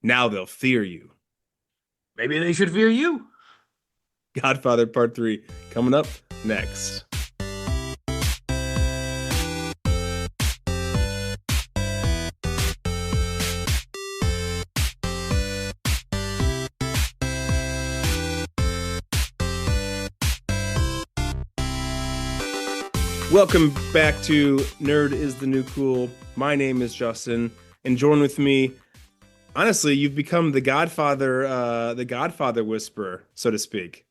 Now they'll fear you. Maybe they should fear you. Godfather Part 3 coming up next. Welcome back to Nerd is the New Cool. My name is Justin, and join with me. Honestly, you've become the Godfather whisperer, so to speak.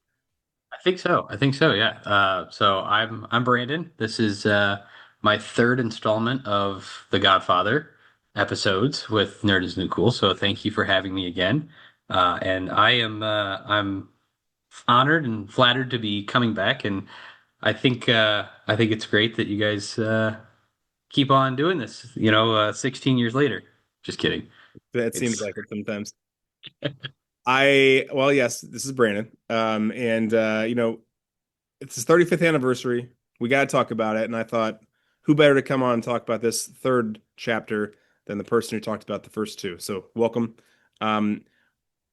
I think so. I think so. Yeah. So I'm Brandon. This is my third installment of the Godfather episodes with Nerd is New Cool. So thank you for having me again. And I'm honored and flattered to be coming back. And I think it's great that you guys keep on doing this. 16 years later. Just kidding. That seems It's like it sometimes. Well, yes, this is Brandon. And it's his 35th anniversary. We got to talk about it. And I thought, who better to come on and talk about this third chapter than the person who talked about the first two? So, welcome. Um,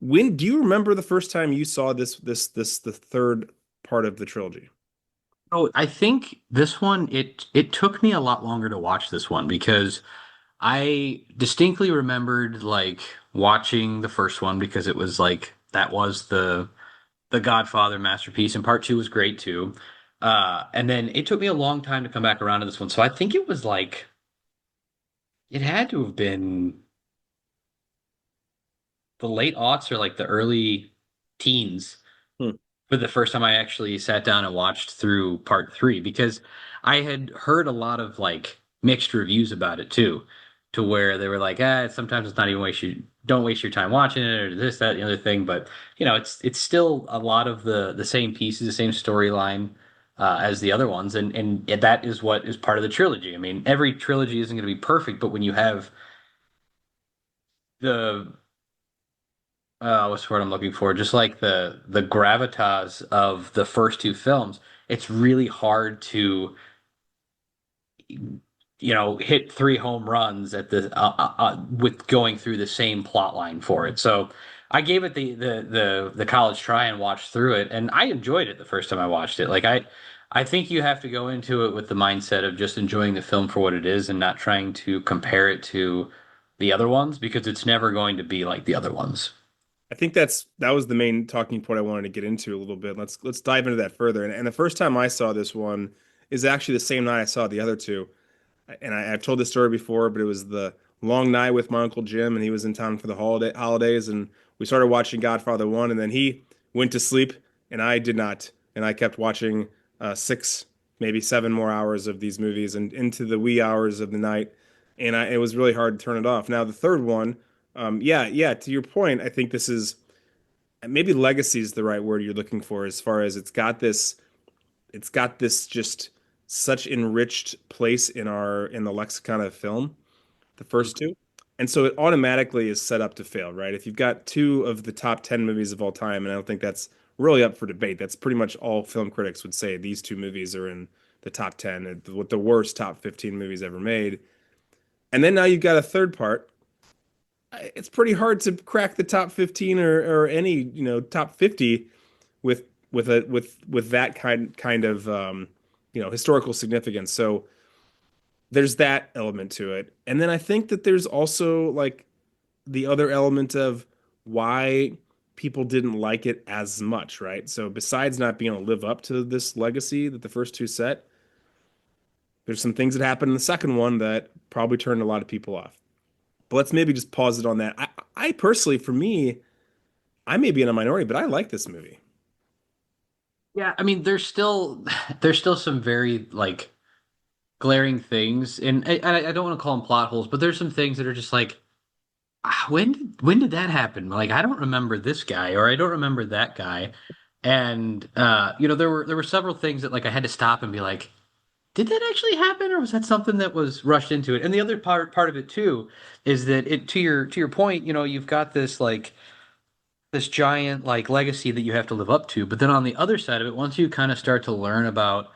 when do you remember the first time you saw the third part of the trilogy? Oh, I think this one it took me a lot longer to watch this one because I distinctly remembered like watching the first one because it was like that was the Godfather masterpiece and part two was great too. And then it took me a long time to come back around to this one. So I think it was like it had to have been the late aughts or like the early teens Hmm. for the first time I actually sat down and watched through part three because I had heard a lot of like mixed reviews about it too, to where they were like, sometimes it's not even don't waste your time watching it or this, that, the other thing. But it's still a lot of the same pieces, the same storyline as the other ones, and that is what is part of the trilogy. I mean, every trilogy isn't going to be perfect, but when you have the what's the word I'm looking for? Just like the gravitas of the first two films, it's really hard to hit three home runs at the with going through the same plot line for it. So I gave it the college try and watched through it, and I enjoyed it the first time I watched it. I think you have to go into it with the mindset of just enjoying the film for what it is and not trying to compare it to the other ones because it's never going to be like the other ones. I think that was the main talking point I wanted to get into a little bit. Let's dive into that further. And the first time I saw this one is actually the same night I saw the other two. And I've told this story before, but it was the long night with my Uncle Jim, and he was in town for the holidays, and we started watching Godfather 1, and then he went to sleep, and I did not. And I kept watching six, maybe seven more hours of these movies and into the wee hours of the night. And it was really hard to turn it off. Now, the third one, yeah, to your point, I think this is maybe legacy is the right word you're looking for as far as it's got this just such enriched place in the lexicon of film, the first two. And so it automatically is set up to fail, right? If you've got two of the top 10 movies of all time, and I don't think that's really up for debate. That's pretty much all film critics would say these two movies are in the top 10, with the worst top 15 movies ever made. And then now you've got a third part. It's pretty hard to crack the top 15 or any, top 50 with with that kind of historical significance. So there's that element to it. And then I think that there's also like the other element of why people didn't like it as much, right? So besides not being able to live up to this legacy that the first two set, there's some things that happened in the second one that probably turned a lot of people off. But let's maybe just pause it on that. I personally, for me, I may be in a minority, but I like this movie. Yeah, I mean, there's still some very like glaring things, and I don't want to call them plot holes, but there's some things that are just like, when did that happen? Like, I don't remember this guy, or I don't remember that guy, and there were several things that like I had to stop and be like, did that actually happen, or was that something that was rushed into it? And the other part of it too is that it to your point, you've got this like this giant like legacy that you have to live up to, but then on the other side of it, once you kind of start to learn about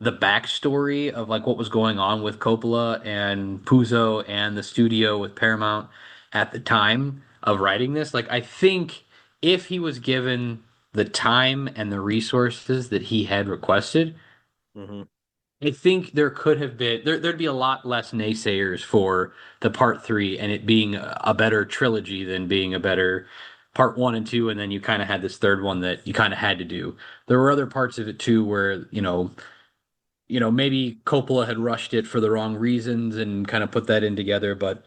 the backstory of like what was going on with Coppola and Puzo and the studio with Paramount at the time. of writing this. Like I think if he was given the time and the resources that he had requested, Hmm. I think there could have been there'd be a lot less naysayers for the part three and it being a better trilogy than being a better part one and two, and then you kind of had this third one that you kind of had to do. There were other parts of it too where, maybe Coppola had rushed it for the wrong reasons and kind of put that in together, but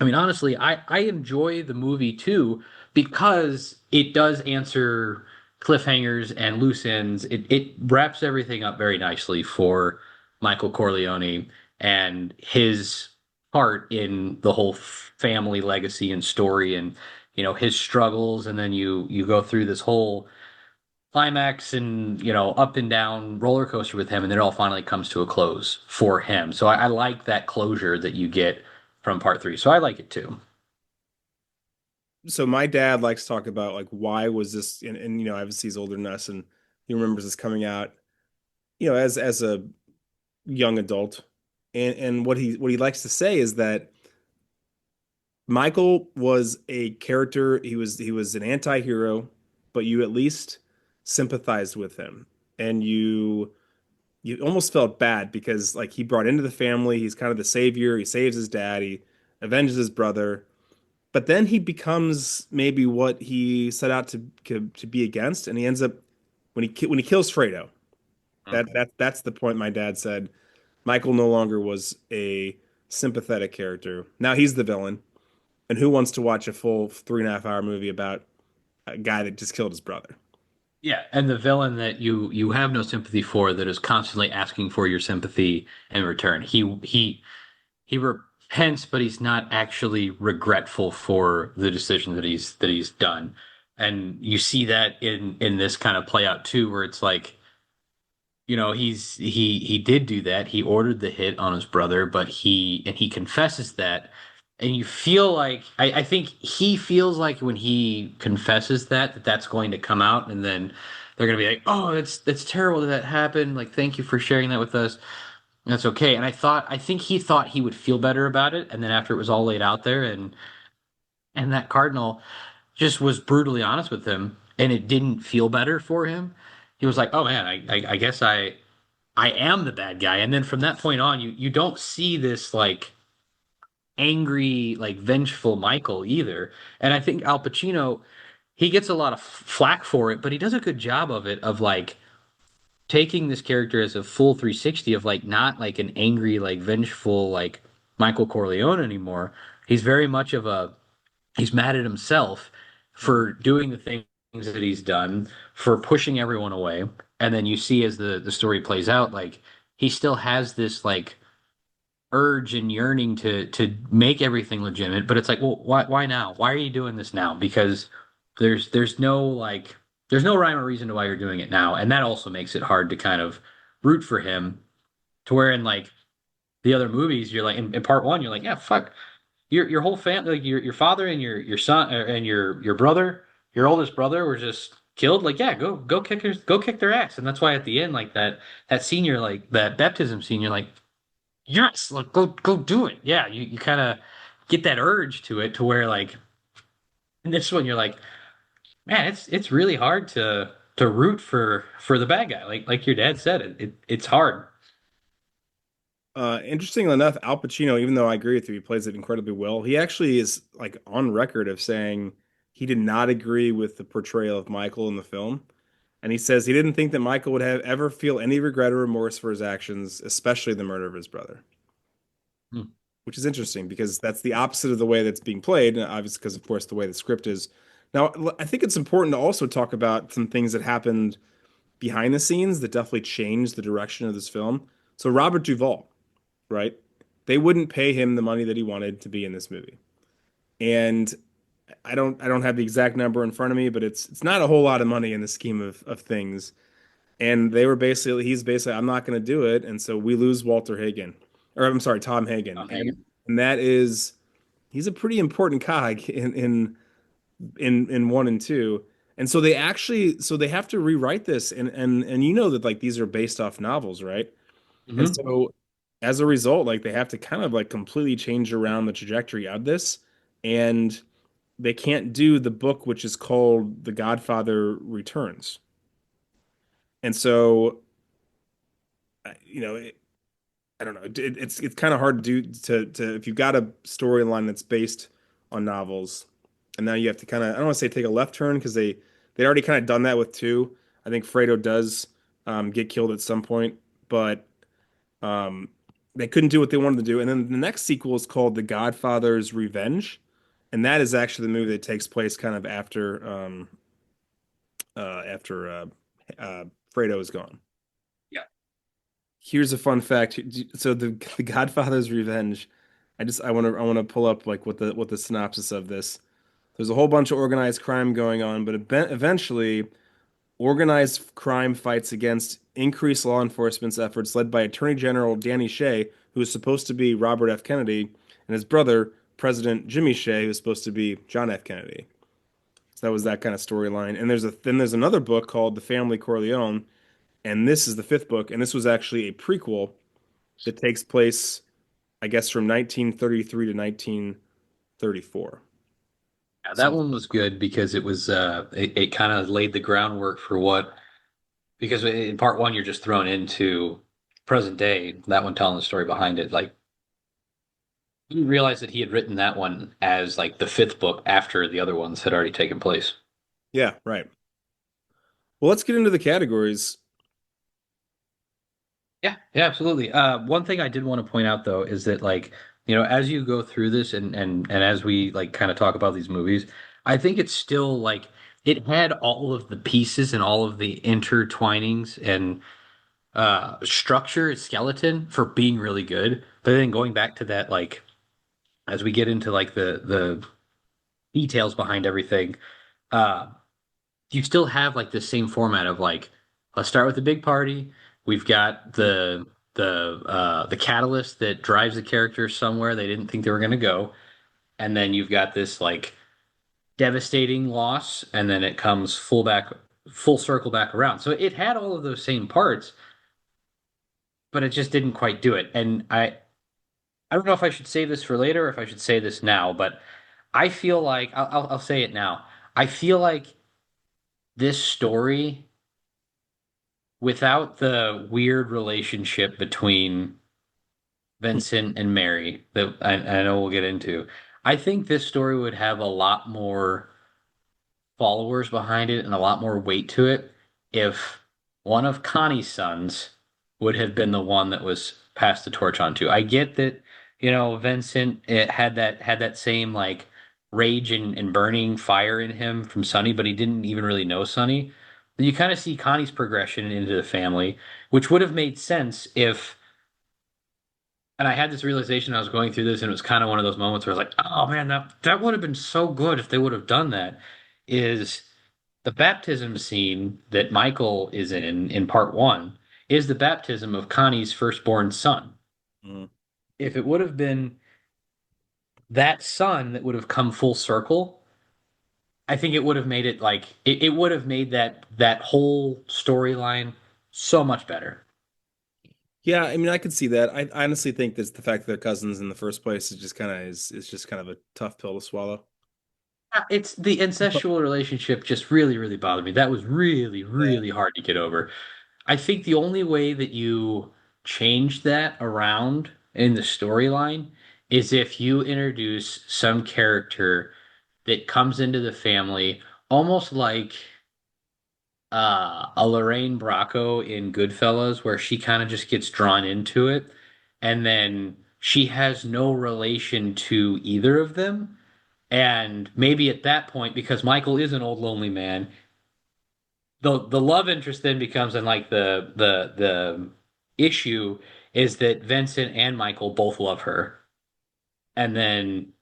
I mean, honestly, I enjoy the movie too because it does answer cliffhangers and loose ends. It wraps everything up very nicely for Michael Corleone and his part in the whole family legacy and story and his struggles, and then you go through this whole climax and up and down roller coaster with him, and then it all finally comes to a close for him. So I like that closure that you get from part three. So I like it too. So my dad likes to talk about like why was this, and obviously he's older than us, and he remembers this coming out, as a young adult, and what he likes to say is that Michael was a character. He was an anti-hero, but you at least sympathized with him, and you almost felt bad because like he brought into the family. He's kind of the savior. He saves his dad. He avenges his brother. But then he becomes maybe what he set out to be against, and he ends up when he kills Fredo. That's the point my dad said. Michael no longer was a sympathetic character. Now he's the villain. And who wants to watch a full 3.5 hour movie about a guy that just killed his brother? Yeah, and the villain that you have no sympathy for that is constantly asking for your sympathy in return. He repents, but he's not actually regretful for the decision that he's done. And you see that in this kind of play out too, where it's like, he did do that. He ordered the hit on his brother, but he confesses that. And you feel like I think he feels like when he confesses that that's going to come out, and then they're gonna be like, "Oh, that's terrible that that happened. Like, thank you for sharing that with us. That's okay." And I think he thought he would feel better about it, and then after it was all laid out there, and that cardinal just was brutally honest with him, and it didn't feel better for him. He was like, "Oh man, I guess I am the bad guy." And then from that point on, you don't see this like angry, like vengeful Michael either. And I think Al Pacino, he gets a lot of flack for it, but he does a good job of it, of like taking this character as a full 360 of like not like an angry, like vengeful, like Michael Corleone anymore. He's very much of a he's mad at himself Mhm. for doing the things that he's done, for pushing everyone away. And then you see as the story plays out, like he still has this like urge and yearning to make everything legitimate, but it's like, well, why now? Why are you doing this now? Because there's no like there's no rhyme or reason to why you're doing it now, and that also makes it hard to kind of root for him. To where in like the other movies, you're like in part one, you're like, yeah, fuck, your whole family, like your father and your son and your brother, your oldest brother, were just killed. Like, yeah, go kick their ass. And that's why at the end, like that scene, you're like that baptism scene, you're like, yes, like go do it. Yeah, you kind of get that urge to it, to where like in this one, you're like, man, it's really hard to root for the bad guy. Like your dad said, it's hard. Interestingly enough, Al Pacino, even though I agree with you, he plays it incredibly well. He actually is like on record of saying he did not agree with the portrayal of Michael in the film. And he says he didn't think that Michael would have ever feel any regret or remorse for his actions, especially the murder of his brother, Hmm. which is interesting because that's the opposite of the way that's being played, and obviously because of course the way the script is. Now, I think it's important to also talk about some things that happened behind the scenes that definitely changed the direction of this film. So Robert Duvall, right? They wouldn't pay him the money that he wanted to be in this movie. And I don't have the exact number in front of me, but it's not a whole lot of money in the scheme of things. And they were basically he's basically I'm not going to do it, and so we lose Walter Hagen, or I'm sorry, Tom Hagen, Oh, and Hagen. that is he's a pretty important cog in one and two. And so they have to rewrite this, and that like these are based off novels, right? And Hmm. so as a result, like they have to kind of like completely change around the trajectory of this. And they can't do the book which is called The Godfather Returns. And so, you know, I don't know. It's kind of hard to do to if you've got a storyline that's based on novels, and now you have to kind of I don't want to say take a left turn because they already kind of done that with two. I think Fredo does get killed at some point, but um, they couldn't do what they wanted to do. And then the next sequel is called The Godfather's Revenge, and that is actually the movie that takes place kind of after Fredo is gone. Yeah. Here's a fun fact. So the Godfather's Revenge. I want to pull up like what the synopsis of this. There's a whole bunch of organized crime going on, but eventually organized crime fights against increased law enforcement's efforts led by Attorney General Danny Shea, who is supposed to be Robert F. Kennedy, and his brother, President Jimmy Shea, who is supposed to be John F. Kennedy. So that was that kind of storyline. And there's another book called The Family Corleone, and this is the fifth book, and this was actually a prequel that takes place, I guess, from 1933 to 1934. Yeah, that So one was good because it kind of laid the groundwork for what because in part one you're just thrown into present day. That one telling the story behind it, like I didn't realize that he had written that one as like the fifth book after the other ones had already taken place. yeah, right. Well, let's get into the categories. Yeah, yeah, absolutely. One thing I did want to point out though is that like, as you go through this and as we like kind of talk about these movies, I think it's still like it had all of the pieces and all of the intertwinings and structure, skeleton for being really good. But then going back to that, like as we get into like the details behind everything, uh, you still have like the same format of like let's start with the big party. We've got the catalyst that drives the character somewhere they didn't think they were going to go, and then you've got this like devastating loss, and then it comes full circle back around. So it had all of those same parts, but it just didn't quite do it. And I don't know if I should say this for later or if I should say this now, but I feel like I'll say it now. I feel like this story without the weird relationship between Vincent and Mary that I know we'll get into, I think this story would have a lot more followers behind it and a lot more weight to it if one of Connie's sons would have been the one that was passed the torch on to. I get that, Vincent it had that same like rage and burning fire in him from Sonny, but he didn't even really know Sonny. You kind of see Connie's progression into the family, which would have made sense if and I had this realization I was going through this, and it was kind of one of those moments where I was like, "Oh man, that would have been so good if they would have done that." Is the baptism scene that Michael is in part one is the baptism of Connie's firstborn son. Mm. If it would have been that son that would have come full circle, I think it would have made it like it would have made that whole storyline so much better. Yeah, I mean, I could see that. I honestly think that the fact that they're cousins in the first place is just kind of a tough pill to swallow. It's the But incestual relationship just really, really bothered me. That was really, yeah, really hard to get over. I think the only way that you change that around in the storyline is if you introduce some character that comes into the family almost like a Lorraine Bracco in Goodfellas, where she kind of just gets drawn into it, and then she has no relation to either of them. And maybe at that point, because Michael is an old lonely man, the love interest then becomes and like the issue is that Vincent and Michael both love her. And then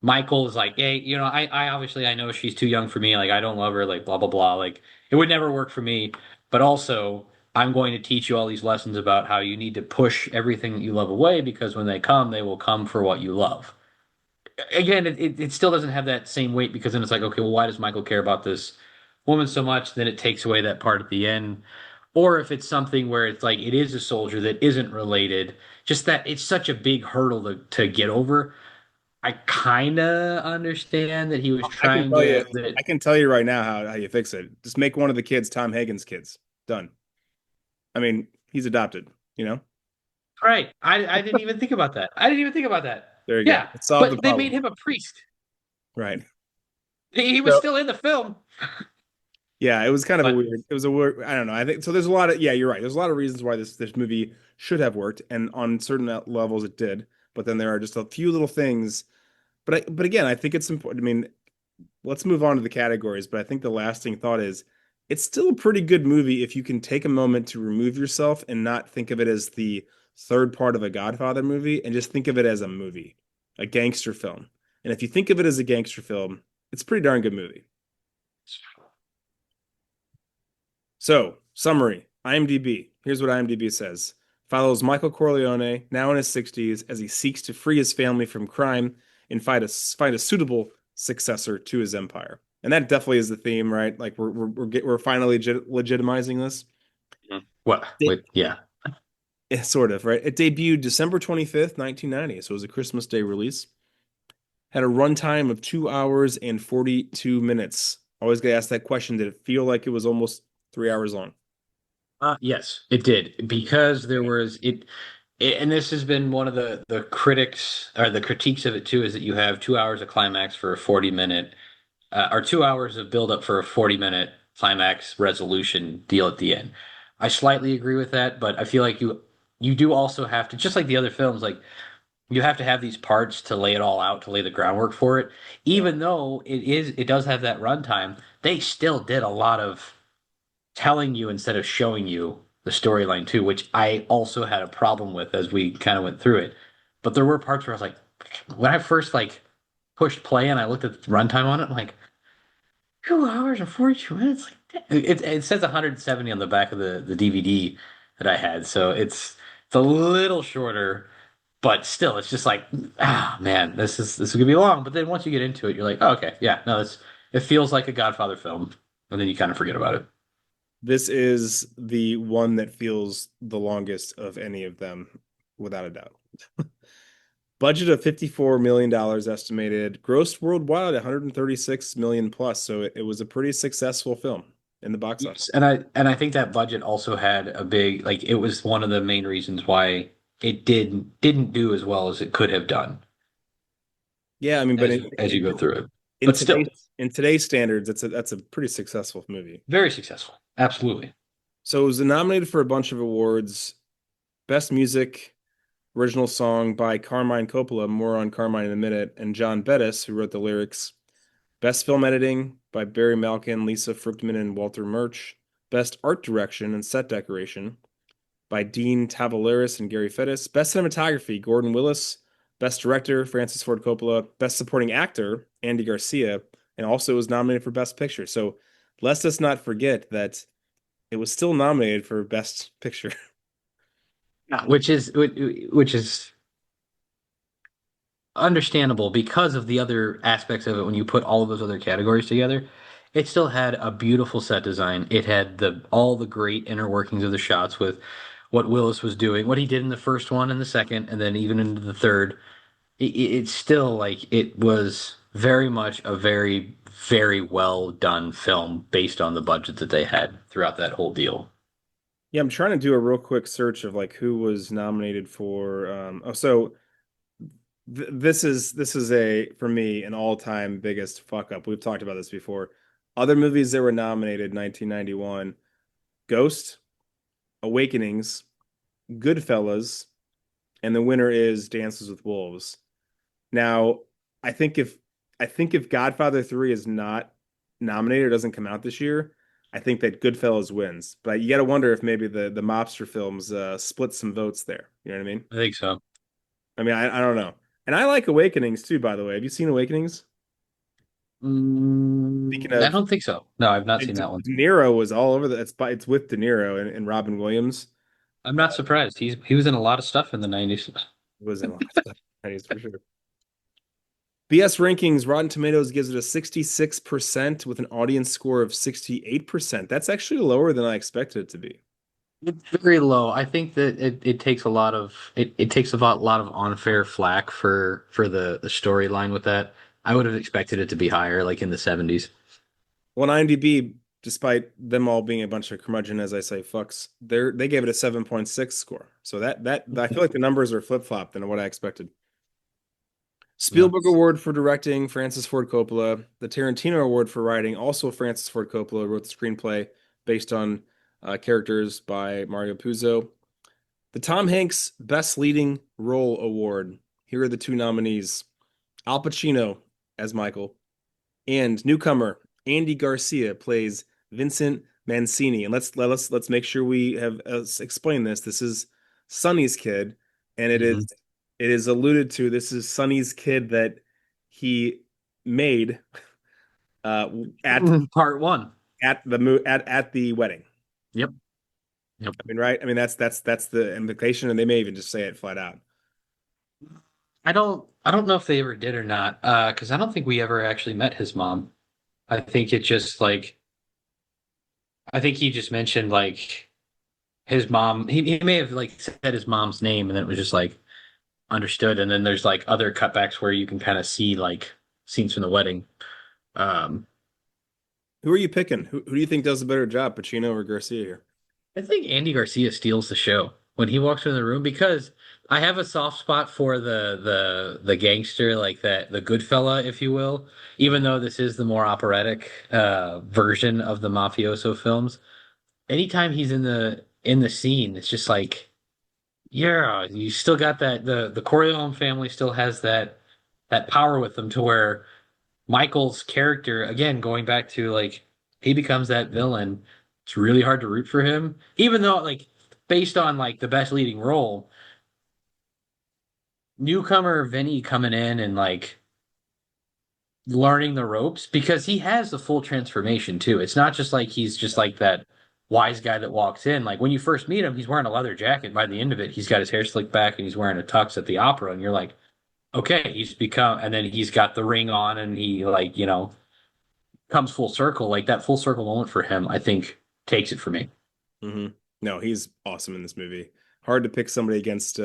Michael is like, hey, I obviously I know she's too young for me, like I don't love her, like blah blah blah. Like it would never work for me. But also I'm going to teach you all these lessons about how you need to push everything that you love away because when they come, they will come for what you love. Again, it still doesn't have that same weight because then it's like, okay, well, why does Michael care about this woman so much? Then it takes away that part at the end. Or if it's something where it's like it is a soldier that isn't related, just that it's such a big hurdle to get over. I kind of understand that he was I can trying tell you, to that. I can tell you right now how you fix it. Just make one of the kids Tom Hagen's kids. Done. I mean, he's adopted, you know? Right. I didn't even think about that. I didn't even think about that. There you go. Yeah, Let's solve the but they made problem. him a priest. Right. He was So still in the film. yeah, it was kind of a But weird. It was a weird. I don't know. I think so. There's a lot of yeah. You're right. There's a lot of reasons why this movie should have worked, and on certain levels it did. But then there are just a few little things. But again, I think it's important. I mean, let's move on to the categories. But I think the lasting thought is, it's still a pretty good movie if you can take a moment to remove yourself and not think of it as the third part of a Godfather movie, and just think of it as a movie, a gangster film. And if you think of it as a gangster film, it's a pretty darn good movie. So, summary IMDb. Here's what IMDb says: follows Michael Corleone, now in his 60s, as he seeks to free his family from crime and find a suitable successor to his empire. And that definitely is the theme, right? Like we're finally legitimizing this. what? It, Wait, yeah. sort of, right? It debuted December 25th, 1990, so it was a Christmas Day release. Had a runtime of 2 hours and 42 minutes. Always get asked that question: did it feel like it was almost 3 hours long? Yes, it did because there was and this has been one of the critics or the critiques of it too, is that you have 2 hours of climax for a 40 minute, or 2 hours of build up for a 40 minute climax resolution deal at the end. I slightly agree with that, but I feel like you do also have to, just like the other films, like you have to have these parts to lay it all out, to lay the groundwork for it. Yeah. Even though it does have that runtime, they still did a lot of telling you instead of showing you the storyline too, which I also had a problem with as we kind of went through it. But there were parts where I was like, when I first like pushed play and I looked at the runtime on it, I'm like, 2 hours and 42 minutes. Like, it says 170 on the back of the DVD that I had, so it's a little shorter, but still, it's just like, man, this is gonna be long. But then once you get into it, you're like, oh, okay, yeah, no, it feels like a Godfather film, and then you kind of forget about it. This is the one that feels the longest of any of them, without a doubt. Budget of $54 million estimated, grossed worldwide 136 million plus. So it was a pretty successful film in the box office. Yes, and I think that budget also had a big, like, it was one of the main reasons why it didn't do as well as it could have done Yeah, I mean, but as you go through it. in But still, today's standards, that's a pretty successful movie. very successful. Absolutely. So it was nominated for a bunch of awards: Best Music, Original Song by Carmine Coppola, more on Carmine in a minute, and John Bettis, who wrote the lyrics. Best Film Editing by Barry Malkin, Lisa Fruchtman, and Walter Murch. Best Art Direction and Set Decoration by Dean Tavoularis and Gary Fettis. Best Cinematography, Gordon Willis. Best Director, Francis Ford Coppola. Best Supporting Actor, Andy Garcia. And also was nominated for Best Picture. So let's just not forget that it was still nominated for Best Picture. Yeah. Which is understandable because of the other aspects of it. When you put all of those other categories together, it still had a beautiful set design. It had the all the great inner workings of the shots with what Willis was doing, what he did in the first one and the second, and then even into the third. It's still like it was very much a very, very well done film based on the budget that they had throughout that whole deal. Yeah, I'm trying to do a real quick search of like who was nominated for. Oh, so this is a for me an all-time biggest fuck up. We've talked about this before. Other movies that were nominated: 1991, Ghost, Awakenings, Goodfellas, and the winner is Dances with Wolves. Now, I think if I think if Godfather 3 is not nominated or doesn't come out this year, I think that Goodfellas wins. But you got to wonder if maybe the mobster films split some votes there. You know what I mean? I think so. I don't know. And I like Awakenings too, by the way. Have you seen Awakenings? Speaking I of, don't think so. No, I've not seen De that one. Niro was all over it's with De Niro and Robin Williams. I'm not surprised. He was in a lot of stuff in the 90s. Was in a lot of stuff. For sure. BS Rankings, Rotten Tomatoes gives it a 66% with an audience score of 68%. That's actually lower than I expected it to be. It's very low. I think that it takes a lot of it takes a lot of unfair flack for the storyline with that. I would have expected it to be higher, like in the 70s. Well, on IMDb, despite them all being a bunch of curmudgeon, as I say, fucks, they gave it a 7.6 score. So that I feel like the numbers are flip-flopped than what I expected. Yeah. Spielberg Award for directing, Francis Ford Coppola. The Tarantino Award for writing, also Francis Ford Coppola wrote the screenplay based on characters by Mario Puzo. The Tom Hanks Best Leading Role Award. Here are the two nominees: Al Pacino as Michael, and newcomer Andy Garcia plays Vincent Mancini. And let's make sure we have explained this. This is Sonny's kid, and Hmm. it is alluded to. This is Sonny's kid that he made uh, at Part one. at the wedding. Yep. Yep. I mean, right? I mean, that's the implication, and they may even just say it flat out. I don't know if they ever did or not, because I don't think we ever actually met his mom. I think it just like I think he just mentioned like his mom. He may have like said his mom's name, and then it was just like understood. And then there's like other cutbacks where you can kind of see like scenes from the wedding. Um, Who are you picking? Who do you think does a better job, Pacino or Garcia here? I think Andy Garcia steals the show when he walks in the room because I have a soft spot for the gangster, like that the good fella, if you will. Even though this is the more operatic version of the mafioso films, anytime he's in the scene, it's just like, yeah, you still got that the Corleone family still has that power with them to where Michael's character, again, going back to like he becomes that villain. It's really hard to root for him, even though like based on like the best leading role, newcomer Vinny coming in and like learning the ropes because he has the full transformation too. It's not just like he's just like that wise guy that walks in. Like when you first meet him, he's wearing a leather jacket. By the end of it, he's got his hair slicked back and he's wearing a tux at the opera, and you're like, okay, he's become. And then he's got the ring on, and he like comes full circle. Like that full circle moment for him, I think takes it for me. Hmm. No, he's awesome in this movie. Hard to pick somebody against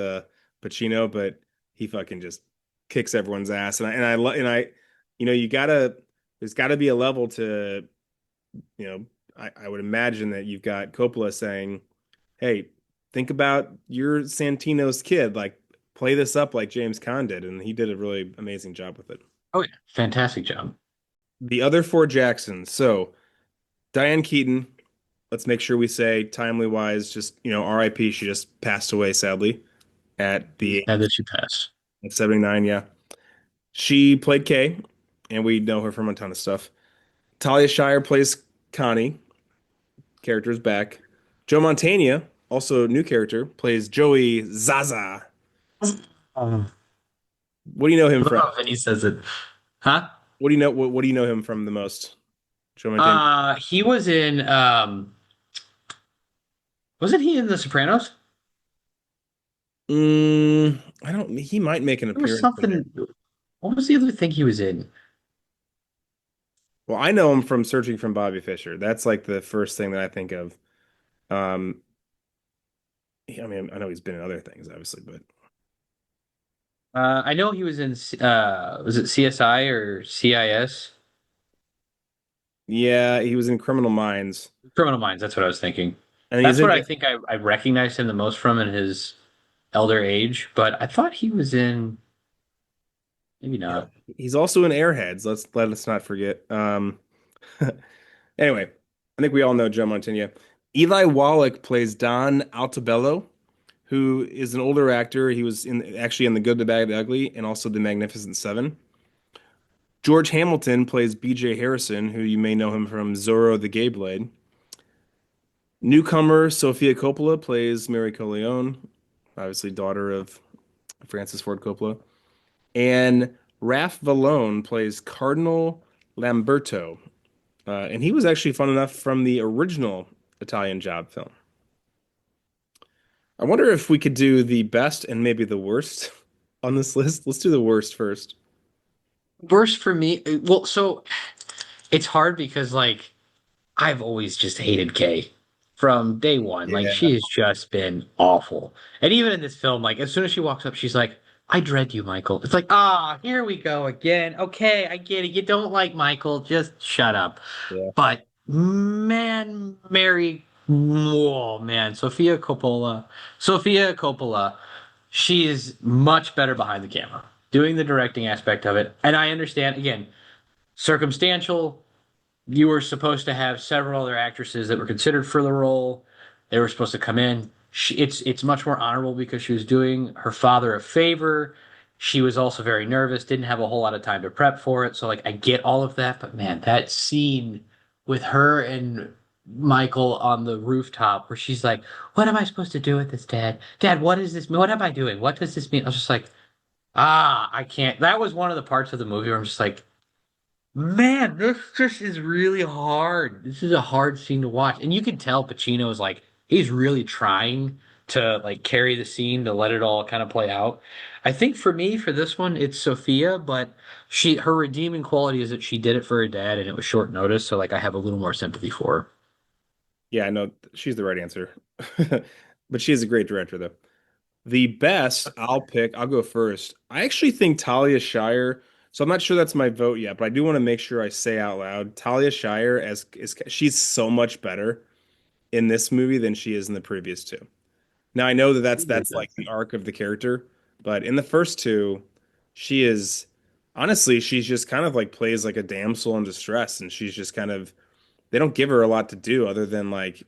Pacino, but he fucking just kicks everyone's ass. You gotta there's got to be a level to you know I would imagine that you've got Coppola saying, "Hey, think about your Santino's kid. Like play this up like James Caan did," and he did a really amazing job with it. Oh yeah, fantastic job. The other four Jacksons. So Diane Keaton. Let's make sure we say timely wise, just R.I.P. She just passed away sadly at the Now age that you pass. of 79. Yeah, she played Kay, and we know her from a ton of stuff. Talia Shire plays Connie. Character's back. Joe Montana, also a new character, plays Joey Zaza. What do you know him I love from? how Vinny says it. Huh? What do you know him from the most? Joe Montana. He was in wasn't he in The Sopranos? I don't. He might make an There was appearance in there. something. What was the other thing he was in? Well, I know him from Searching from Bobby Fischer. That's like the first thing that I think of. Um, I mean, I know he's been in other things, obviously, but I know he was in was it CSI or CIS? yeah, he was in Criminal Minds, Criminal Minds, that's what I was thinking. and he's That's in. what I think I recognized him the most from in his elder age, but I thought he was in maybe Yeah, not. he's also in Airheads. Let us not forget. Anyway, I think we all know Joe Montana. Eli Wallach plays Don Altabello, who is an older actor. He was actually in The Good, the Bad, the Ugly, and also The Magnificent Seven. George Hamilton plays B.J. Harrison, who you may know him from Zorro the Gay Blade. Newcomer Sofia Coppola plays Mary Corleone, obviously daughter of Francis Ford Coppola. And Raph Vallone plays Cardinal Lamberto. And he was actually fun enough from the original Italian Job film. I wonder if we could do the best and maybe the worst on this list. Let's do the worst first. Worst for me, so it's hard because like I've always just hated Kay from day one. Like Yeah, she has just been awful. And even in this film, like as soon as she walks up, she's like, "I dread you, Michael." It's like, ah, here we go again. Okay, I get it. You don't like Michael. Just shut up. yeah. But man, Mary, oh man, Sophia Coppola, she is much better behind the camera, doing the directing aspect of it. And I understand again, circumstantial. You were supposed to have several other actresses that were considered for the role. They were supposed to come in. It's much more honorable because she was doing her father a favor. She was also very nervous, didn't have a whole lot of time to prep for it. So like I get all of that, but man, that scene with her and Michael on the rooftop where she's like, "What am I supposed to do with this, Dad? Dad, what is this? What am I doing? What does this mean?" I was just like, I can't. That was one of the parts of the movie where I'm just like, man, this just is really hard. This is a hard scene to watch. And you can tell Pacino is like he's really trying to like carry the scene to let it all kind of play out. I think for me, for this one, it's Sophia, but her redeeming quality is that she did it for her dad and it was short notice, so like I have a little more sympathy for her. Yeah, I know she's the right answer. But she is a great director, though. The best, I'll go first. I actually think Talia Shire, so I'm not sure that's my vote yet, but I do want to make sure I say out loud, Talia Shire as is she's so much better in this movie than she is in the previous two. Now I know that that's like the arc of the character, but in the first two, she is honestly, she's just kind of like plays like a damsel in distress, and she's just kind of they don't give her a lot to do other than like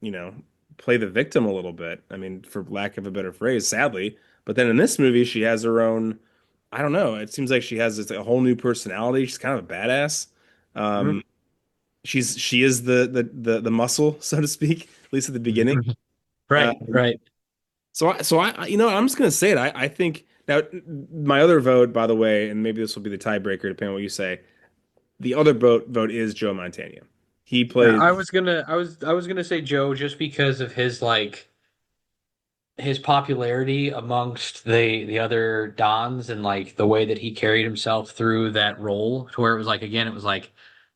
you know, play the victim a little bit. I mean, for lack of a better phrase, sadly. But then in this movie, she has her own, I don't know, it seems like she has a whole new personality. She's kind of a badass. Um, Mhm. she is the muscle, so to speak, at least at the beginning. Uh, Right, right. you know, I'm just gonna say it. I think now my other vote, by the way, and maybe this will be the tiebreaker, depending on what you say. The other vote is Joe Montana. He Yeah, plays, I was gonna say Joe just because of his like his popularity amongst the other Dons and like the way that he carried himself through that role to where it was like again it was like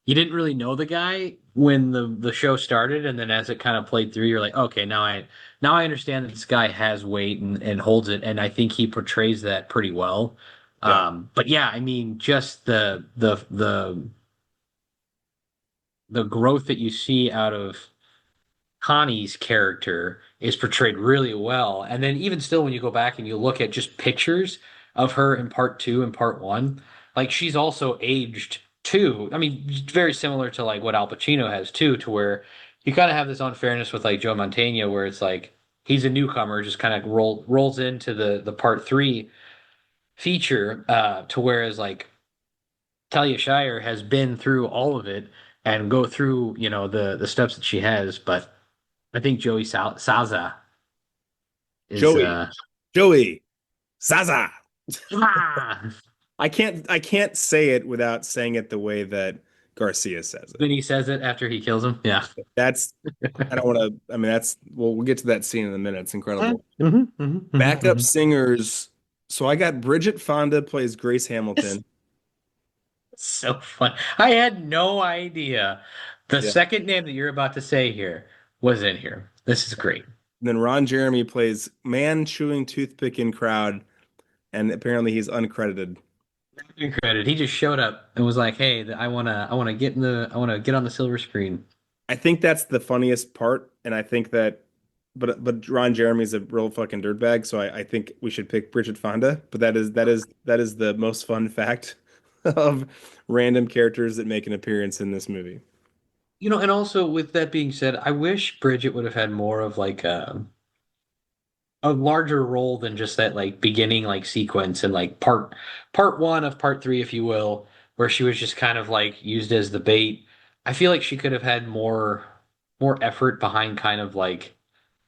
you didn't really know the guy when the show started and then as it kind of played through you're like okay now I understand that this guy has weight and holds it and I think he portrays that pretty well. yeah, But yeah, I mean just the growth that you see out of Connie's character is portrayed really well. And then even still, when you go back and you look at just pictures of her in part two and part one, like she's also aged too. I mean, very similar to like what Al Pacino has too, to where you kind of have this unfairness with like Joe Mantegna, where it's like he's a newcomer, just kind of rolls into the part three feature, to whereas like Talia Shire has been through all of it and go through, you know, the steps that she has, but I think Saza is Joey, Joey, Zaza. ah! I can't say it without saying it the way that Garcia says it. When he says it after he kills him. Yeah. That's I don't want to. I mean, that's well, we'll get to that scene in a minute. It's incredible. Mm-hmm, mm-hmm, Backup mm-hmm. singers. So I got Bridget Fonda plays Grace It's Hamilton. so fun. I had no idea the Yeah. second name that you're about to say here was in here. This is great. And then Ron Jeremy plays man chewing toothpick in crowd, and apparently he's uncredited. Give credit. He just showed up and was like, "Hey, I want to get on the silver screen." I think that's the funniest part, and I think that, but Ron Jeremy's a real fucking dirtbag, so I think we should pick Bridget Fonda. But that is the most fun fact of random characters that make an appearance in this movie. You know, and also with that being said, I wish Bridget would have had more of like a larger role than just that like beginning like sequence and like part one of part three, if you will, where she was just kind of like used as the bait. I feel like she could have had more effort behind kind of like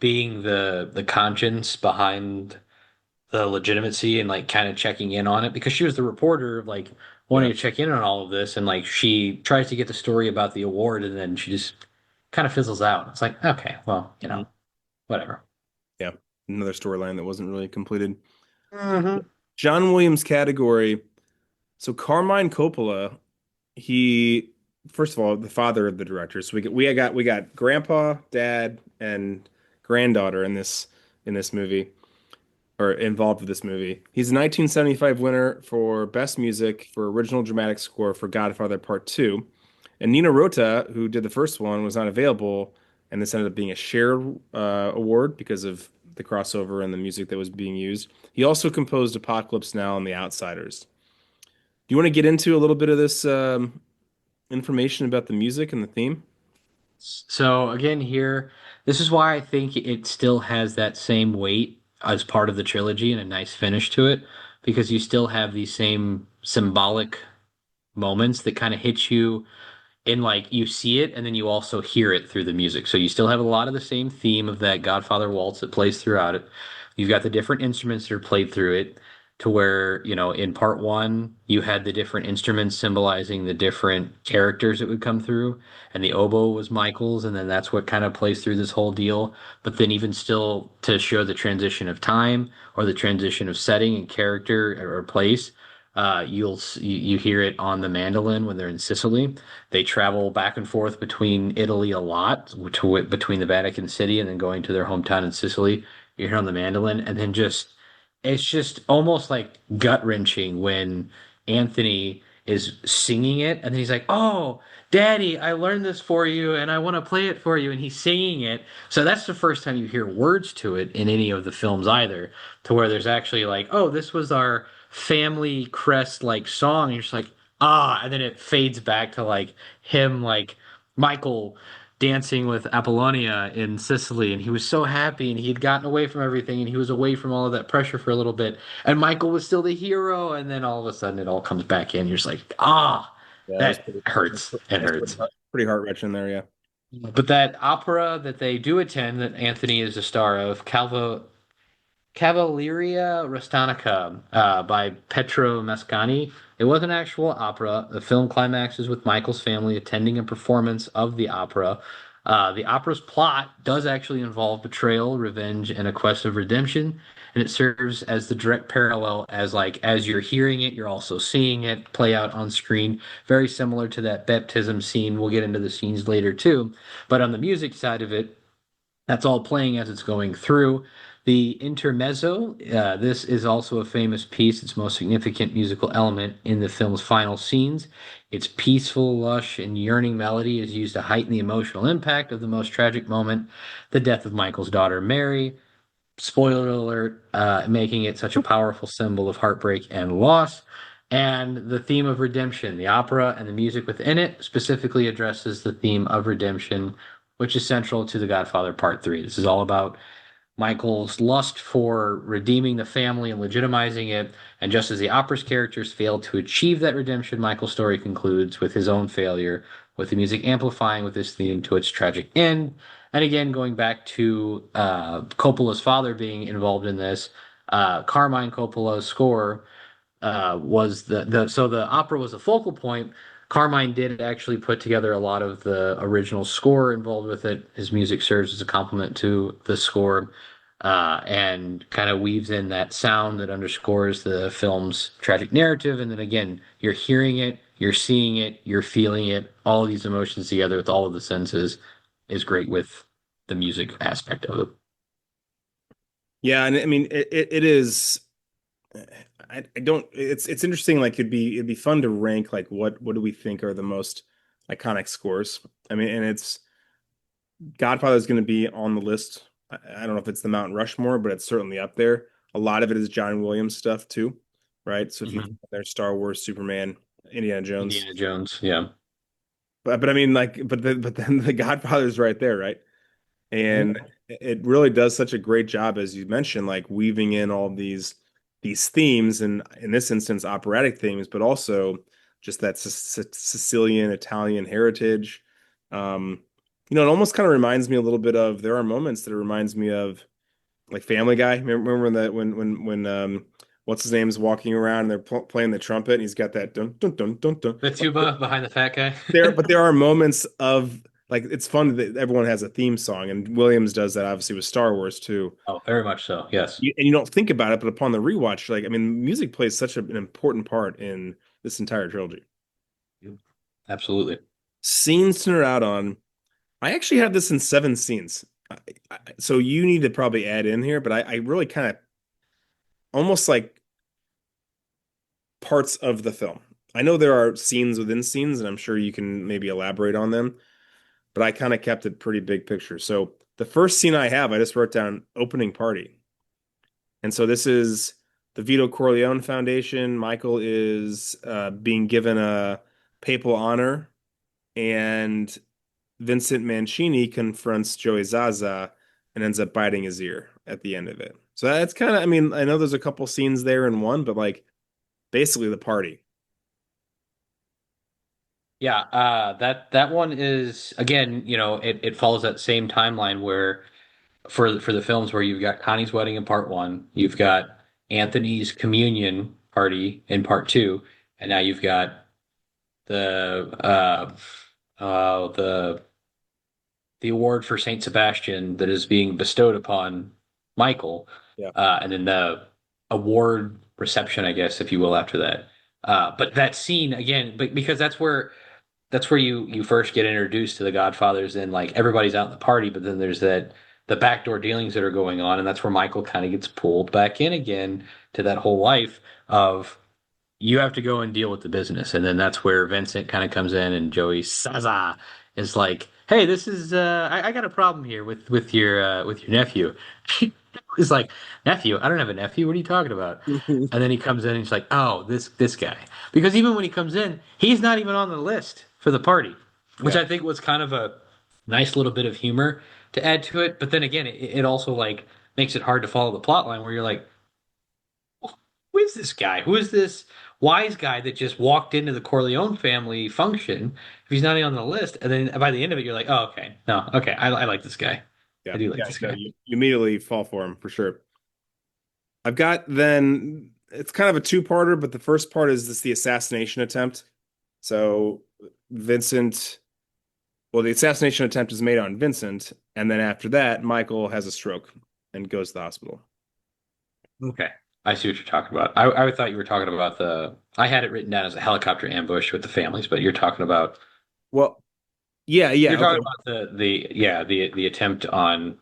being the conscience behind the legitimacy and like kind of checking in on it because she was the reporter of like Yeah. wanting to check in on all of this and like she tries to get the story about the award and then she just kind of fizzles out. It's like, okay, well, you Mhm. know, whatever. Yeah. Another storyline that wasn't really completed. Hmm. John Williams category. So Carmine Coppola, he first of all, the father of the director. So we got grandpa, dad, and granddaughter in this movie, or involved with this movie. He's a 1975 winner for Best Music for Original Dramatic Score for Godfather Part 2. And Nino Rota, who did the first one, was not available, and this ended up being a shared award because of the crossover and the music that was being used. He also composed Apocalypse Now and The Outsiders. Do you want to get into a little bit of this information about the music and the theme? So again, here, this is why I think it still has that same weight as part of the trilogy and a nice finish to it, because you still have these same symbolic moments that kind of hit you in like you see it and then you also hear it through the music. So you still have a lot of the same theme of that Godfather waltz that plays throughout it. You've got the different instruments that are played through it to where, in part one, you had the different instruments symbolizing the different characters that would come through. And the oboe was Michael's, and then that's what kind of plays through this whole deal. But then even still to show the transition of time or the transition of setting and character or place, you hear it on the mandolin when they're in Sicily. They travel back and forth between Italy a lot, between the Vatican City and then going to their hometown in Sicily. You hear on the mandolin, and then it's just almost like gut wrenching when Anthony is singing it, and then he's like, "Oh, Daddy, I learned this for you, and I want to play it for you," and he's singing it. So that's the first time you hear words to it in any of the films either, to where there's actually like, "Oh, this was our family crest like song," and you're just like, ah, and then it fades back to like him like Michael dancing with Apollonia in Sicily, and he was so happy and he had gotten away from everything and he was away from all of that pressure for a little bit, and Michael was still the hero, and then all of a sudden it all comes back in. You're just like, ah, Yeah, that was that pretty. hurts. It That's hurts. pretty heart-wrenching there. Yeah. But that opera that they do attend, that Anthony is a star of, Cavalleria Rustanica by Petro Mascagni. It was an actual opera. The film climaxes with Michael's family attending a performance of the opera. The opera's plot does actually involve betrayal, revenge, and a quest of redemption, and it serves as the direct parallel as you're hearing it, you're also seeing it play out on screen. Very similar to that baptism scene. We'll get into the scenes later too. But on the music side of it, that's all playing as it's going through. The intermezzo, this is also a famous piece, its most significant musical element in the film's final scenes. Its peaceful, lush, and yearning melody is used to heighten the emotional impact of the most tragic moment, the death of Michael's daughter, Mary. Spoiler alert, making it such a powerful symbol of heartbreak and loss. And the theme of redemption, the opera and the music within it specifically addresses the theme of redemption, which is central to The Godfather Part 3. This is all about Michael's lust for redeeming the family and legitimizing it. And just as the opera's characters failed to achieve that redemption, Michael's story concludes with his own failure, with the music amplifying with this theme to its tragic end. And again, going back to Coppola's father being involved in this, Carmine Coppola's score was so the opera was a focal point. Carmine did actually put together a lot of the original score involved with it. His music serves as a complement to the score, and kind of weaves in that sound that underscores the film's tragic narrative. And then again, you're hearing it, you're seeing it, you're feeling it. All of these emotions together with all of the senses is great with the music aspect of it. Yeah, and I mean it is. I don't. It's interesting. Like it'd be fun to rank like what do we think are the most iconic scores. I mean, and it's Godfather is going to be on the list. I don't know if it's the Mount Rushmore, but it's certainly up there. A lot of it is John Williams stuff too, right? So if you Mhm. there's Star Wars, Superman, Indiana Jones, Indiana Jones, yeah. but I mean like but then the Godfather's right there, right? And Mhm. it really does such a great job, as you mentioned, like weaving in all these themes, and in this instance, operatic themes, but also just that Sicilian Italian heritage. Um, it almost kind of reminds me a little bit of. There are moments that it reminds me of like Family Guy. Remember that when what's his name is walking around and they're playing the trumpet and he's got that dun dun dun dun dun. The tuba behind the fat guy. But there are moments of like it's fun that everyone has a theme song, and Williams does that obviously with Star Wars too. Oh, very much so. Yes. And you don't think about it, but upon the rewatch, like I mean, music plays such an important part in this entire trilogy. Absolutely. Scenes to nerd out on. I actually have this in seven scenes. So you need to probably add in here, but I really kind of almost like parts of the film. I know there are scenes within scenes, and I'm sure you can maybe elaborate on them, but I kind of kept it pretty big picture. So the first scene I have, I just wrote down opening party. And so this is the Vito Corleone Foundation. Michael is being given a papal honor, and Vincent Mancini confronts Joey Zaza and ends up biting his ear at the end of it. So that's kind of, I mean, I know there's a couple scenes there in one, but like basically the party. Yeah, that one is again, it follows that same timeline where for the films where you've got Connie's wedding in part one, you've got Anthony's communion party in part two, and now you've got the the award for Saint Sebastian that is being bestowed upon Michael, Yeah. and then the award reception, I guess, if you will, after that. But that scene again, but because that's where you first get introduced to the Godfathers, and like everybody's out in the party, but then there's the backdoor dealings that are going on, and that's where Michael kind of gets pulled back in again to that whole life of you have to go and deal with the business. And then that's where Vincent kind of comes in and Joey Saza is like, hey, this is I got a problem here with your nephew. He's like, nephew? I don't have a nephew. What are you talking about? And then he comes in and he's like, oh, this guy. Because even when he comes in, he's not even on the list for the party, which Yeah. I think was kind of a nice little bit of humor to add to it. But then again, it also like makes it hard to follow the plot line where you're like, who is this guy? Who is this wise guy that just walked into the Corleone family function if he's not even on the list? And then by the end of it, you're like, oh, okay. No, okay. I like this guy. I Yeah. do like Yeah. this No, guy. you immediately fall for him for sure. I've got then it's kind of a two-parter, but the first part is this the assassination attempt. So Vincent, well, the assassination attempt is made on Vincent, and then after that, Michael has a stroke and goes to the hospital. Okay. I see what you're talking about. I thought you were talking about I had it written down as a helicopter ambush with the families, but Well, yeah, you're yeah, okay. talking about the attempt um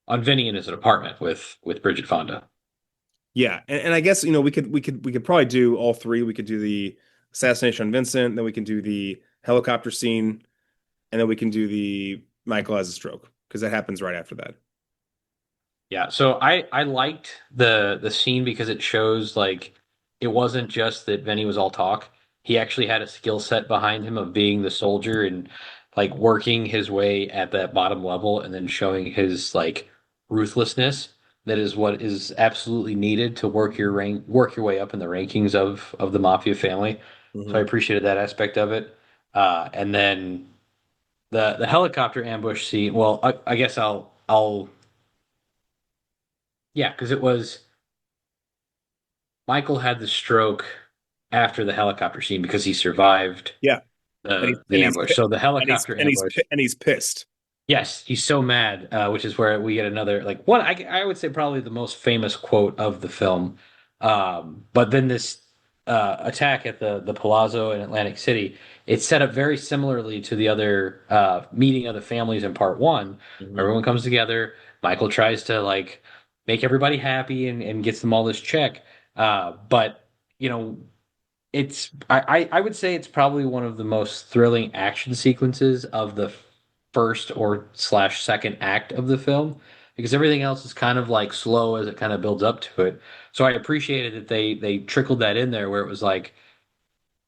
on Vinny in his apartment with Bridget Fonda. Yeah, and I guess we could probably do all three. We could do the assassination on Vincent, then we can do the helicopter scene, and then we can do the Michael has a stroke because that happens right after that. Yeah, so I liked the scene because it shows like it wasn't just that Vinny was all talk. He actually had a skill set behind him of being the soldier and like working his way at that bottom level and then showing his like ruthlessness. That is what is absolutely needed to work your way up in the rankings of the mafia family. So I Hmm. appreciated that aspect of it. And then the helicopter ambush scene. Well, I guess I'll yeah, because it was. Michael had the stroke after the helicopter scene because he survived Yeah, and he's the ambush. So the and he's helicopter and he's ambush, and he's pissed. yes, he's so mad, which is where we get another like one. I would say probably the most famous quote of the film. But then this attack at the Palazzo in Atlantic City, it's set up very similarly to the other meeting of the families in part one. Hmm. Everyone comes together. Michael tries to like make everybody happy and gets them all this check. But you know, I would say it's probably one of the most thrilling action sequences of the first or slash second act of the film because everything else is kind of like slow as it kind of builds up to it. So I appreciated that they trickled that in there where it was like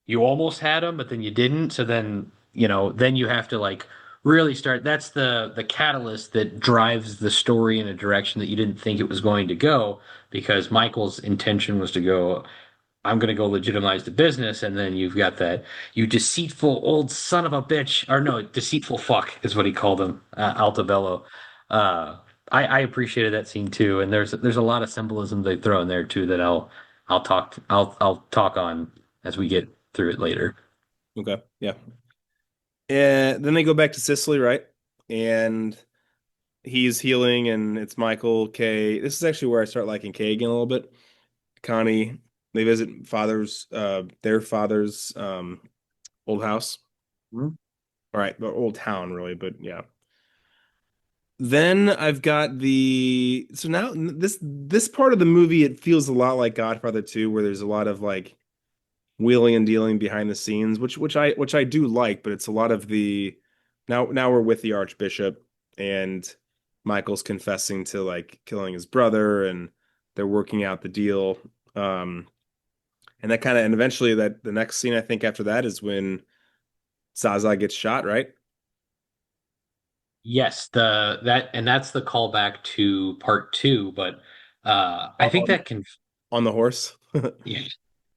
you almost had them, but then you didn't. So then, then you have to like really start. That's the catalyst that drives the story in a direction that you didn't think it was going to go because Michael's intention was to go, I'm going to go legitimize the business. And then you've got that, you deceitful old son of a bitch, or no, deceitful fuck is what he called him, Altabello. Uh, I appreciated that scene too. And there's a lot of symbolism they throw in there too that I'll talk on as we get through it later. Okay, yeah. And then they go back to Sicily, right? And he's healing, and it's Michael, Kay. This is actually where I start liking Kay again a little bit. Connie, they visit their fathers. Old house. Mhm. All right, the old town, really, but yeah. Then I've got the so now this part of the movie it feels a lot like Godfather 2, where there's a lot of like wheeling and dealing behind the scenes, which I do like, but it's a lot of the now we're with the Archbishop and Michael's confessing to like killing his brother and they're working out the deal. Um, and that kind of and eventually that the next scene I think after that is when Zaza gets shot, right? Yes, the that and that's the callback to part two, but I think On, that can on the horse. yeah,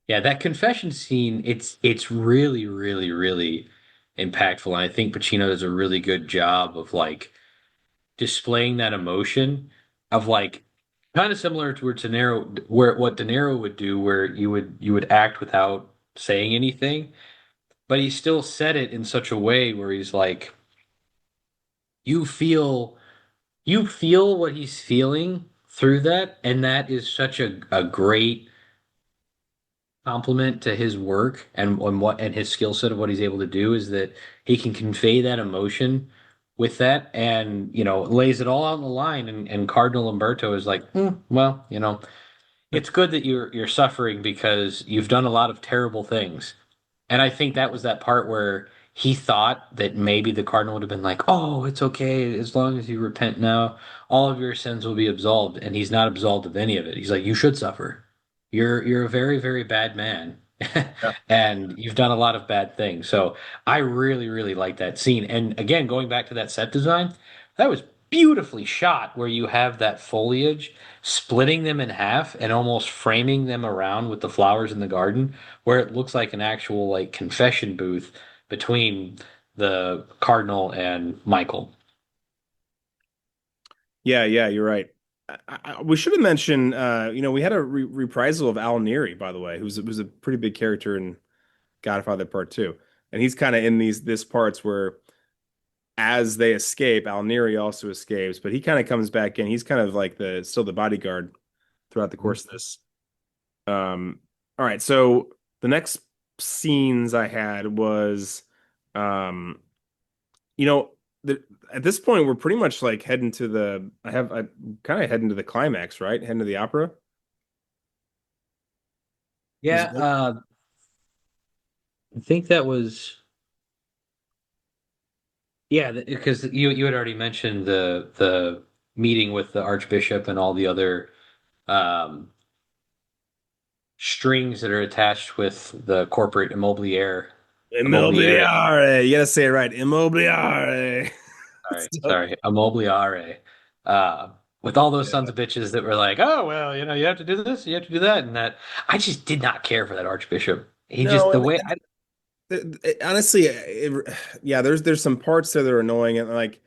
yeah, that confession scene, it's really, really, really impactful. And I think Pacino does a really good job of like displaying that emotion of like kind of similar to where De Niro, where what De Niro would do, where you would act without saying anything, but he still said it in such a way where he's like, you feel you feel what he's feeling through that, and that is such a great compliment to his work and what and his skill set of what he's able to do is that he can convey that emotion with that and lays it all out on the line and Cardinal Umberto is like, well, it's good that you're suffering because you've done a lot of terrible things. And I think that was that part where he thought that maybe the cardinal would have been like, "Oh, it's okay as long as you repent now, all of your sins will be absolved." And he's not absolved of any of it. He's like, "You should suffer. You're a very, very bad man." Yeah. And you've done a lot of bad things. So I really, really like that scene. And again, going back to that set design, that was beautifully shot where you have that foliage splitting them in half and almost framing them around with the flowers in the garden where it looks like an actual like confession booth between the Cardinal and Michael. Yeah, yeah, you're right. We should have mentioned, we had a reprisal of Al Neri, by the way, who's a pretty big character in Godfather Part Two, and he's kind of in this parts where as they escape, Al Neri also escapes, but he kind of comes back in. He's kind of like the still the bodyguard throughout the course of this. Um, all right, so the next scenes I had was, um, you know, the, at this point we're pretty much like heading to I kind of heading to the climax, right? Heading to the opera. Is Yeah, I think that was yeah because you had already mentioned the meeting with the Archbishop and all the other um, strings that are attached with the corporate immobilier. Immobiliare. You gotta say it right. Immobiliare. So, Sorry, immobiliare. Uh, with all those sons of bitches that were like, oh well, you have to do this, you have to do that, and that. I just did not care for that Archbishop. He just no, the way I honestly, yeah, there's some parts there that are annoying, and like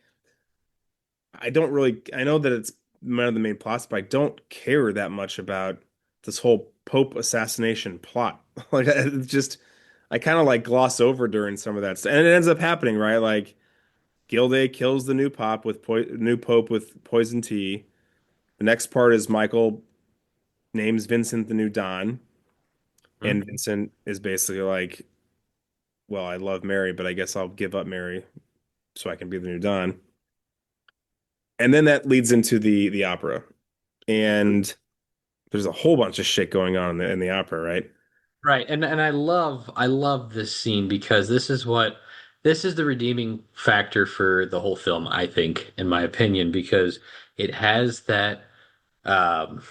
I don't really. I know that it's one of the main plots, but I don't care that much about this whole Pope assassination plot. Like, it's just I kind of like gloss over during some of that stuff, and it ends up happening, right? Like Gilday kills the new Pope with poison tea. The next part is Michael names Vincent the new Don, Hmm? and Vincent is basically like, "Well, I love Mary, but I guess I'll give up Mary so I can be the new Don." And then that leads into the opera, and there's a whole bunch of shit going on in the opera, right? Right, and I love this scene because this is the redeeming factor for the whole film, I think, in my opinion, because it has that um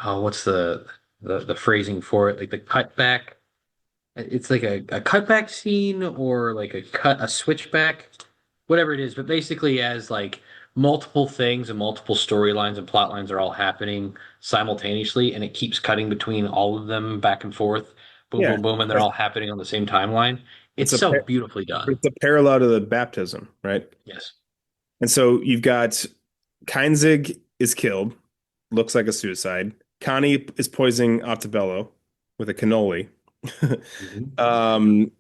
oh what's the phrasing for it? Like the cutback. It's like a cutback scene or like a switchback, whatever it is. But basically, as like multiple things and multiple storylines and plot lines are all happening simultaneously, and it keeps cutting between all of them back and forth, boom, Yeah, boom, boom, and they're all happening on the same timeline. it's It's a so par- beautifully done. it's a parallel to the baptism, right? Yes. And so you've got Keinzig is killed, looks like a suicide. Connie is poisoning Ottobello with a cannoli. Mhm. Um,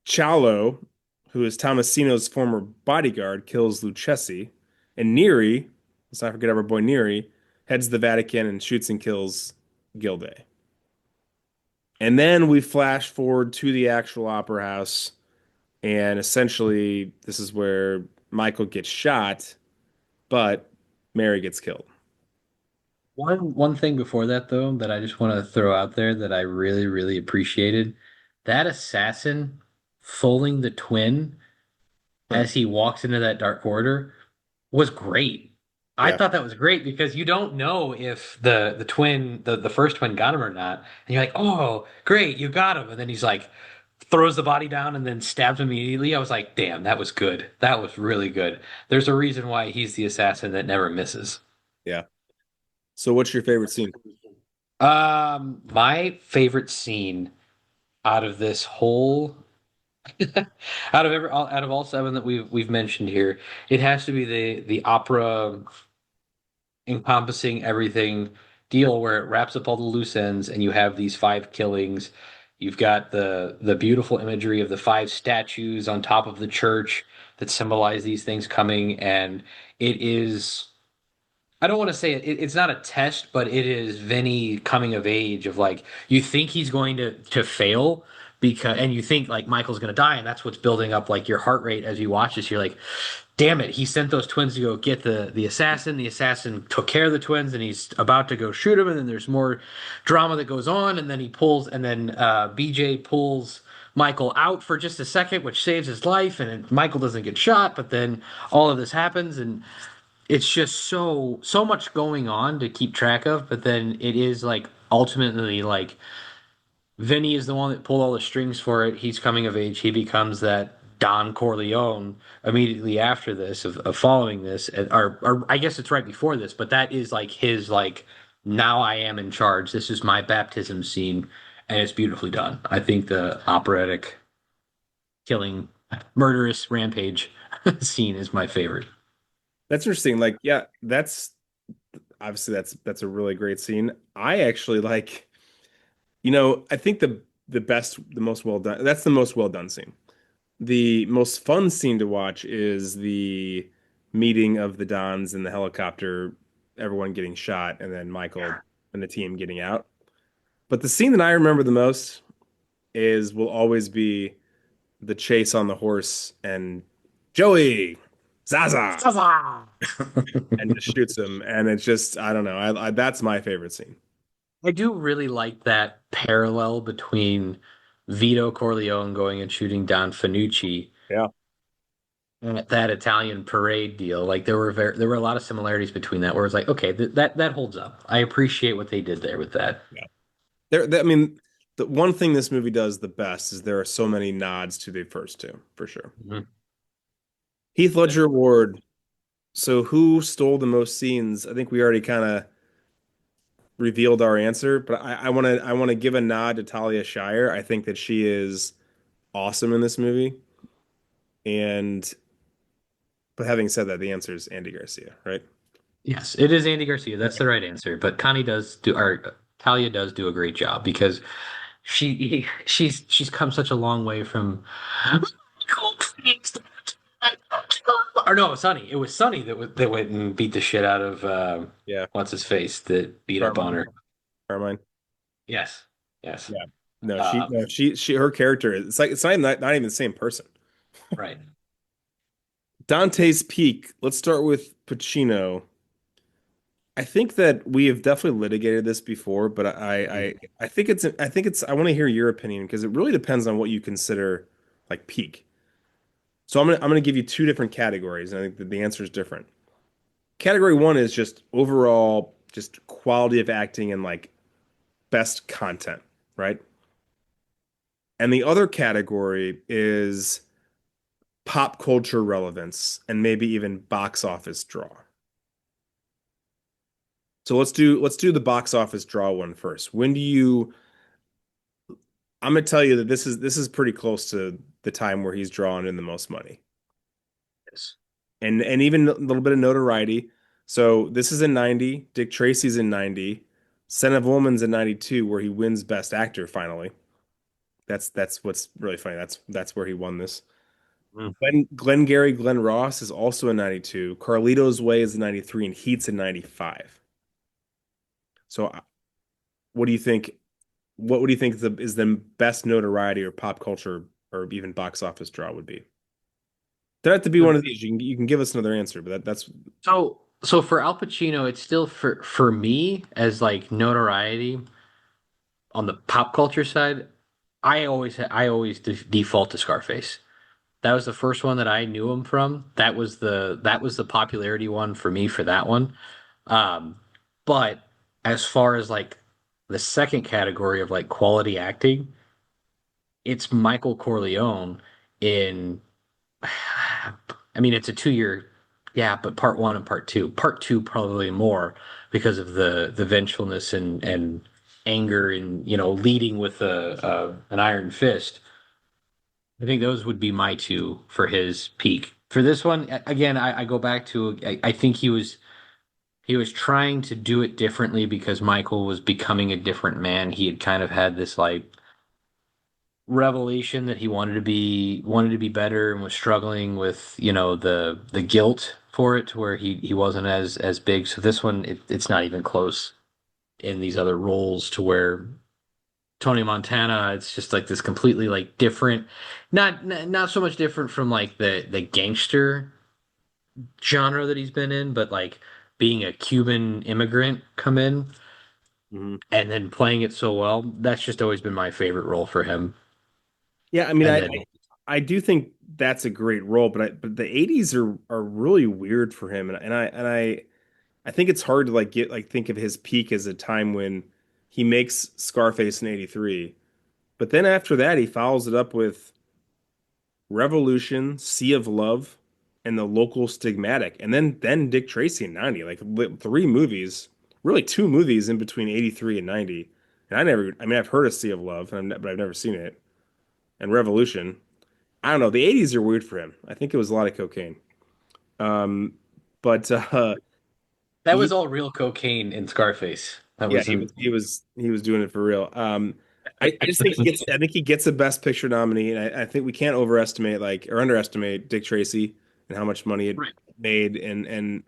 Cialo, who is Tomasino's former bodyguard, kills Lucchesi, and Neri, let's not forget our boy Neri, heads to the Vatican and shoots and kills Gilday. And then we flash forward to the actual opera house, and essentially, this is where Michael gets shot, but Mary gets killed. One thing before that though that I just want to throw out there that I really really appreciated, that assassin folding the twin Huh. as he walks into that dark corridor was great. I Yeah, thought that was great because you don't know if the twin the first twin got him or not. And you're like, "Oh, great, you got him." And then he's like throws the body down and then stabs him immediately. I was like, "Damn, that was good. That was really good." There's a reason why he's the assassin that never misses. yeah. So, what's your favorite scene? My favorite scene out of this whole out of all seven that we've mentioned here, it has to be the opera encompassing everything deal where it wraps up all the loose ends and you have these five killings. You've got the beautiful imagery of the five statues on top of the church that symbolize these things coming, and it is I don't want to say it's not a test, but it is Vinny coming of age of like you think he's going to fail because and you think like Michael's going to die and that's what's building up like your heart rate as you watch this. You're like, damn it, he sent those twins to go get the assassin. The assassin took care of the twins and he's about to go shoot him and then there's more drama that goes on and then he pulls and then BJ pulls Michael out for just a second, which saves his life, and Michael doesn't get shot, but then all of this happens and it's just so much going on to keep track of, but then it is like ultimately like Vinny is the one that pulled all the strings for it. He's coming of age. He becomes that Don Corleone immediately after this of following this, or I guess it's right before this, but that is like his like now I am in charge. This is my baptism scene, and it's beautifully done. I think the operatic killing, murderous rampage scene is my favorite. That's interesting. Like, yeah, that's obviously that's a really great scene. I actually like, I think the most well done. That's the most well done scene. The most fun scene to watch is the meeting of the Dons in the helicopter, everyone getting shot, and then Michael and the team getting out. But the scene that I remember the most is will always be the chase on the horse and Joey Zaza and just shoots him, and it's just I don't know. That's my favorite scene. I do really like that parallel between Vito Corleone going and shooting Don Fanucci Yeah. at that Italian parade deal. Like there were a lot of similarities between that where it's like, okay, that holds up. I appreciate what they did there with that. Yeah. I mean, the one thing this movie does the best is there are so many nods to the first two, for sure. Mhm. Heath Ledger Award. So who stole the most scenes? I think we already kind of revealed our answer, but I want to give a nod to Talia Shire. I think that she is awesome in this movie. And but having said that, the answer is Andy Garcia, right? Yes, it is Andy Garcia. That's the right answer. But Connie does do, or Talia does do a great job because she's come such a long way from. Or no, Sonny. It was Sonny that went and beat the shit out of Yeah. what's his face that beat up on Carmine. her. Carmine. Yes, yes. Yeah. No, she Um, no, she her character is it's like it's not even the same person. right. Dante's Peak. Let's start with Pacino. I think that we have definitely litigated this before, but I want to hear your opinion because it really depends on what you consider like peak. So I'm gonna give you two different categories, and I think that the answer is different. Category one is just overall just quality of acting and like best content, right? And the other category is pop culture relevance and maybe even box office draw. So let's do the box office draw one first. When do you I'm gonna tell you that this is pretty close to the time where he's drawing in the most money. Yes. And even a little bit of notoriety. So this is in 90, Dick Tracy's in 90, Son of Woman's in 92 where he wins best actor finally. That's what's really funny. That's where he won this. Mm. Glenn Ross is also in 92. Carlito's Way is in 93 and Heat's in 95. So what do you think? what would you think is the best notoriety or pop culture or even box office draw would be? There have to be one The, of these. You can give us another answer, but that's so for Al Pacino, it's still for me as like notoriety on the pop culture side. I always default to Scarface. That was the first one that I knew him from. That was the popularity one for me for that one. Um, but as far as like the second category of like quality acting, it's Michael Corleone in I mean it's a 2 year, yeah, but part one and part two. Part two probably more because of the vengefulness and anger and leading with a an iron fist. I think those would be my two for his peak. For this one, again, I go back to I think he was trying to do it differently because Michael was becoming a different man. He had kind of had this like revelation that he wanted to be better and was struggling with the guilt for it to where he wasn't as big. So this one it's not even close in these other roles to where Tony Montana, it's just like this completely like different, not so much different from like the gangster genre that he's been in, but like being a Cuban immigrant come in Mhm. and then playing it so well. That's just always been my favorite role for him. yeah. I mean, And I, then I I do think that's a great role, but the '80s are really weird for him, and I think it's hard to like get like think of his peak as a time when he makes Scarface in '83, but then after that he follows it up with Revolution, Sea of Love, and The Local Stigmatic, and then Dick Tracy in '90, like three movies, really two movies in between '83 and '90. And I mean, I've heard of Sea of Love, but I've never seen it. And Revolution, I don't know. The '80s are weird for him. I think it was a lot of cocaine. Um, but that was he, all real cocaine in Scarface. That yeah, was he a was he was he was doing it for real. I just think he gets a Best Picture nominee, and I think we can't overestimate like or underestimate Dick Tracy and how much money it right. made, and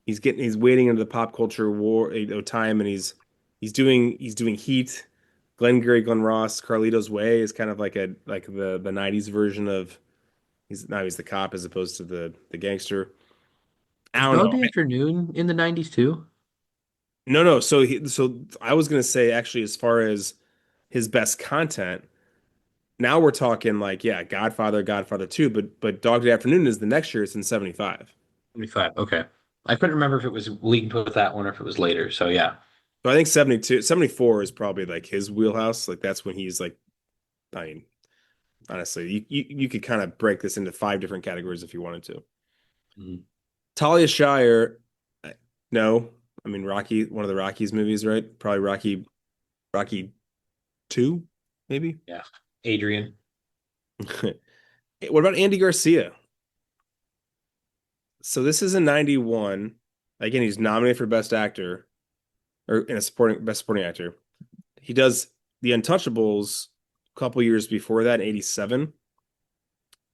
he's wading into the pop culture war time, and he's doing Heat, Glengarry Glen Ross, Carlito's Way is kind of like the '90s version of he's the cop as opposed to the gangster. I Was don't Dog know. Day Afternoon in the 90s too? No, no. So I was gonna say actually, as far as his best content, now we're talking like yeah, Godfather, Godfather 2, but Dog Day Afternoon is the next year. It's in '75. 75. Okay. I couldn't remember if it was linked with that one or if it was later. So yeah. So I think 72, 74 is probably like his wheelhouse. Like that's when he's like, I mean, honestly, you could kind of break this into five different categories if you wanted to. Mhm. Talia Shire, no, I mean Rocky, one of the Rockies movies, right? Probably Rocky 2, maybe. Yeah. Adrian. What about Andy Garcia? So this is in '91. Again, he's nominated for Best Actor or in a supporting Best Supporting Actor. He does The Untouchables a couple years before that in '87.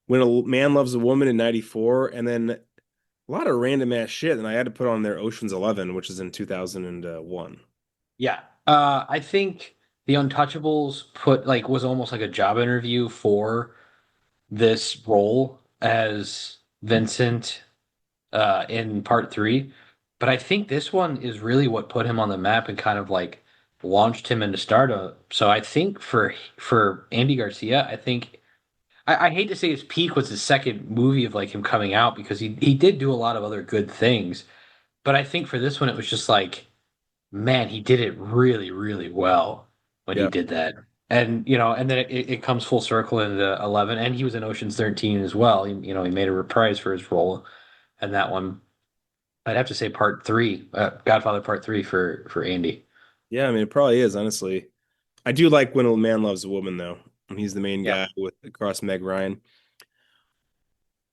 When a Man Loves a Woman in '94, and then a lot of random ass shit. And I had to put on there Ocean's 11, which is in 2001. Yeah. I think The Untouchables was almost like a job interview for this role as Vincent in part three. But I think this one is really what put him on the map and kind of like launched him into stardom. So I think for Andy Garcia, I think I hate to say his peak was his second movie of like him coming out because he did do a lot of other good things. But I think for this one, it was just like, man, he did it really, really well when he Yeah. did that. And then it comes full circle into 11, and he was in Ocean's 13 as well. He made a reprise for his role in that one. I'd have to say part three, Godfather part three for Andy. Yeah, I mean, it probably is, honestly. I do like When a Man Loves a Woman, though, when he's the main Yeah. guy with across Meg Ryan.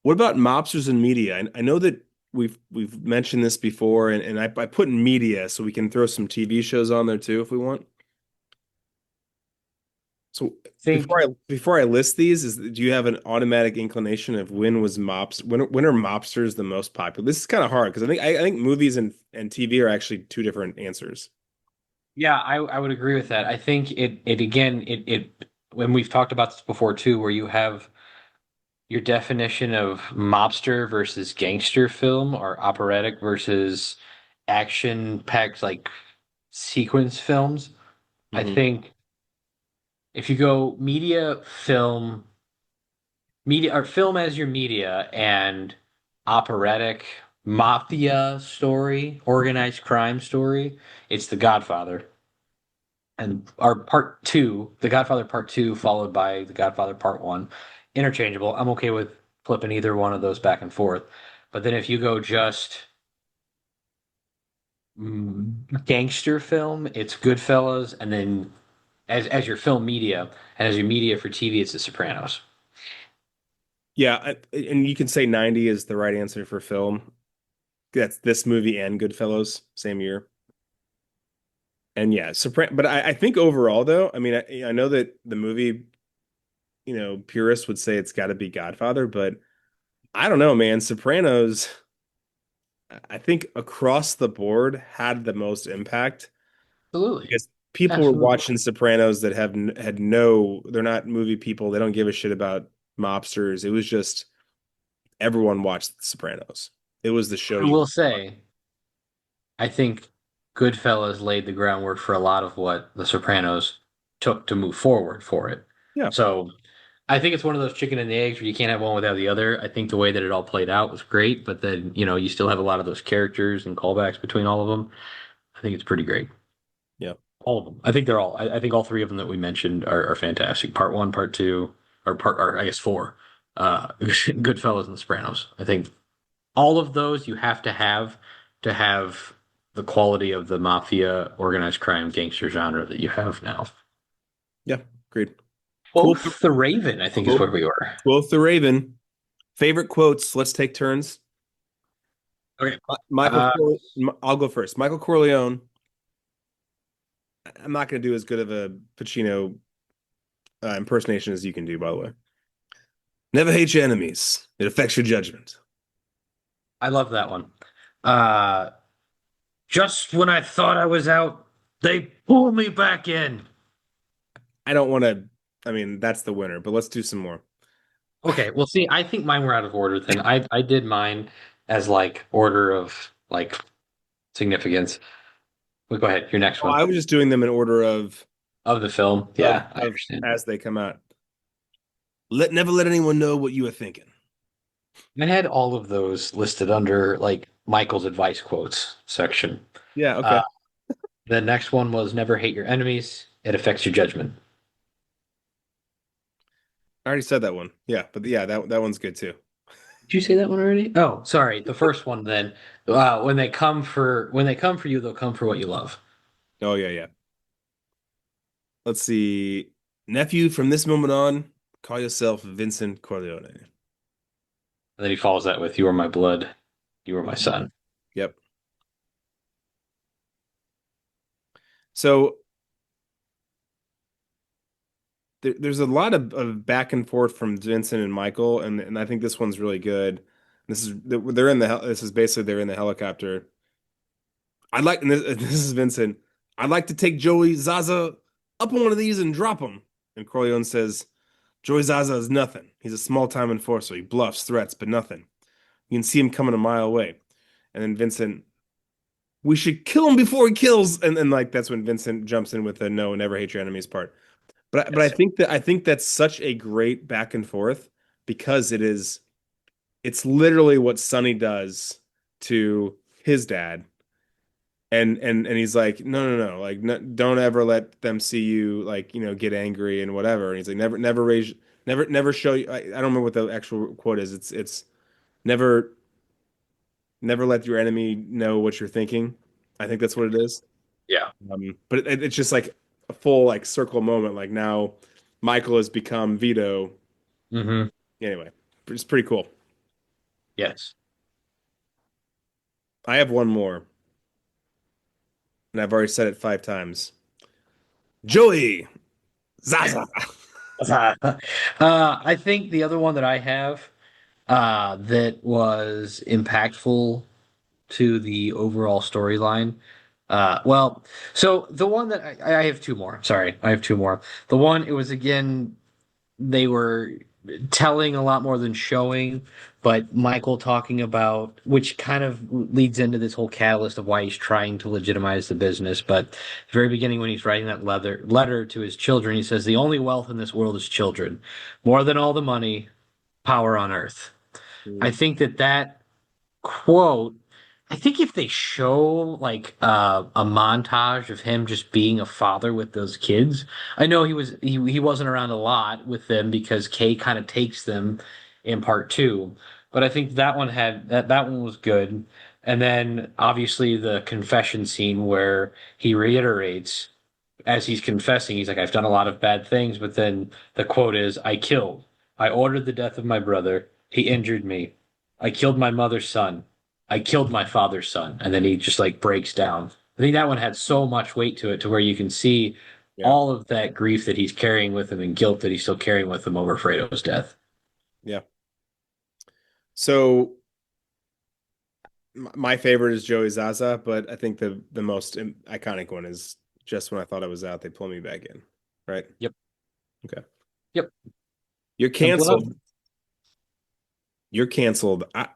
What about mobsters and media? I know that we've mentioned this before, and I put in media so we can throw some TV shows on there too if we want. So Think before I list these, do you have an automatic inclination of when are mobsters the most popular? This is kind of hard because I think movies and TV are actually two different answers. Yeah, I would agree with that. I think it again it when we've talked about this before too, where you have your definition of mobster versus gangster film or operatic versus action packed like sequence films. I Hmm. think if you go media or film as your media and operatic mafia story, organized crime story, it's The Godfather. And our part two, The Godfather Part Two, followed by The Godfather Part One, interchangeable. I'm okay with flipping either one of those back and forth. But then if you go just gangster film, it's Goodfellas, and then as your film media and as your media for TV, it's The Sopranos. Yeah, and you can say 90 is the right answer for film. That's this movie and Goodfellas, same year. And yeah, but I think overall though, I mean, I know that the movie, purists would say it's got to be Godfather, but I don't know, man. Sopranos, I think across the board had the most impact Absolutely. because people were Absolutely. watching Sopranos that had no, they're not movie people. They don't give a shit about mobsters. It was just everyone watched The Sopranos. It was the show I you. will say, I think Goodfellas laid the groundwork for a lot of what The Sopranos took to move forward for it. Yeah. So I think it's one of those chicken and the eggs where you can't have one without the other. I think the way that it all played out was great, but then, you still have a lot of those characters and callbacks between all of them. I think it's pretty great. Yeah. All of them. I think they're all, I think all three of them that we mentioned are fantastic. Part one, part two, or I guess four. Goodfellas and The Sopranos. I think all of those you have to have the quality of the mafia, organized crime, gangster genre that you have now. Yeah. Agreed. Cool. Both The Raven, I think, is Both, where we were. both the Raven. Favorite quotes. Let's take turns. Okay. Michael, Uh, I'll go first. Michael Corleone. I'm not going to do as good of a Pacino impersonation as you can do, by the way. Never hate your enemies. It affects your judgment. I love that one. Uh, just when I thought I was out, they pull me back in. I don't want to. I mean, that's the winner, but let's do some more. Okay, well, see, I think mine were out of order then. I did mine as like order of like significance. Well, go ahead, your next Oh, one I was just doing them in order of the film. of Yeah, I of understand. as they come out. Never let anyone know what you are thinking. I had all of those listed under like Michael's advice quotes section. Yeah, okay. Uh, the next one was never hate your enemies. It affects your judgment. I already said that one. Yeah, but yeah, that one's good too. Did you say that one already? Oh, sorry. The first one then. When they come for you, they'll come for what you love. Oh yeah, yeah. Let's see. Nephew, from this moment on, call yourself Vincent Corleone. And then he follows that with "You are my blood, you are my Mhm. son." Yep. So there's a lot of back and forth from Vincent and Michael, and I think this one's really good. They're in this is basically they're in the helicopter. I'd like, and this is Vincent. I'd like to take Joey Zaza up on one of these and drop him. And Corleone says, Joey Zaza is nothing. He's a small time enforcer. He bluffs, threats, but nothing. You can see him coming a mile away. And then Vincent, we should kill him before he kills. And like that's when Vincent jumps in with the no, never hate your enemies part. But I Yes. think that's such a great back and forth because it's literally what Sonny does to his dad. And he's like, no, like no, don't ever let them see you like, get angry and whatever. And he's like, never raise, never show you. I don't remember what the actual quote is. It's never, never let your enemy know what you're thinking. I think that's what it is. Yeah. But it's just like a full like circle moment. Like now, Michael has become Vito. Hmm. Anyway, it's pretty cool. Yes. I have one more, and I've already said it 5 times. Joey Zaza. I think the other one that I have that was impactful to the overall storyline Well, so the one that I have two more. Sorry, I have two more. The one, it was again, they were telling a lot more than showing, but Michael talking about, which kind of leads into this whole catalyst of why he's trying to legitimize the business. But the very beginning, when he's writing that letter to his children, he says, "The only wealth in this world is children, more than all the money, power on earth." I Mm. think that quote, I think if they show like a montage of him just being a father with those kids, I know he wasn't around a lot with them because Kay kind of takes them in part two, but I think that one had that one was good. And then obviously the confession scene where he reiterates as he's confessing, he's like, I've done a lot of bad things, but then the quote is, I killed. I ordered the death of my brother. He injured me. I killed my mother's son. I killed my father's son. And then he just like breaks down. I think that one had so much weight to it to where you can see Yeah. all of that grief that he's carrying with him and guilt that he's still carrying with him over Fredo's death. Yeah. So my favorite is Joey Zaza, but I think the most iconic one is just when I thought I was out, they pull me back in. Right? Yep. Okay. Yep. You're Simple enough. canceled. You're canceled. I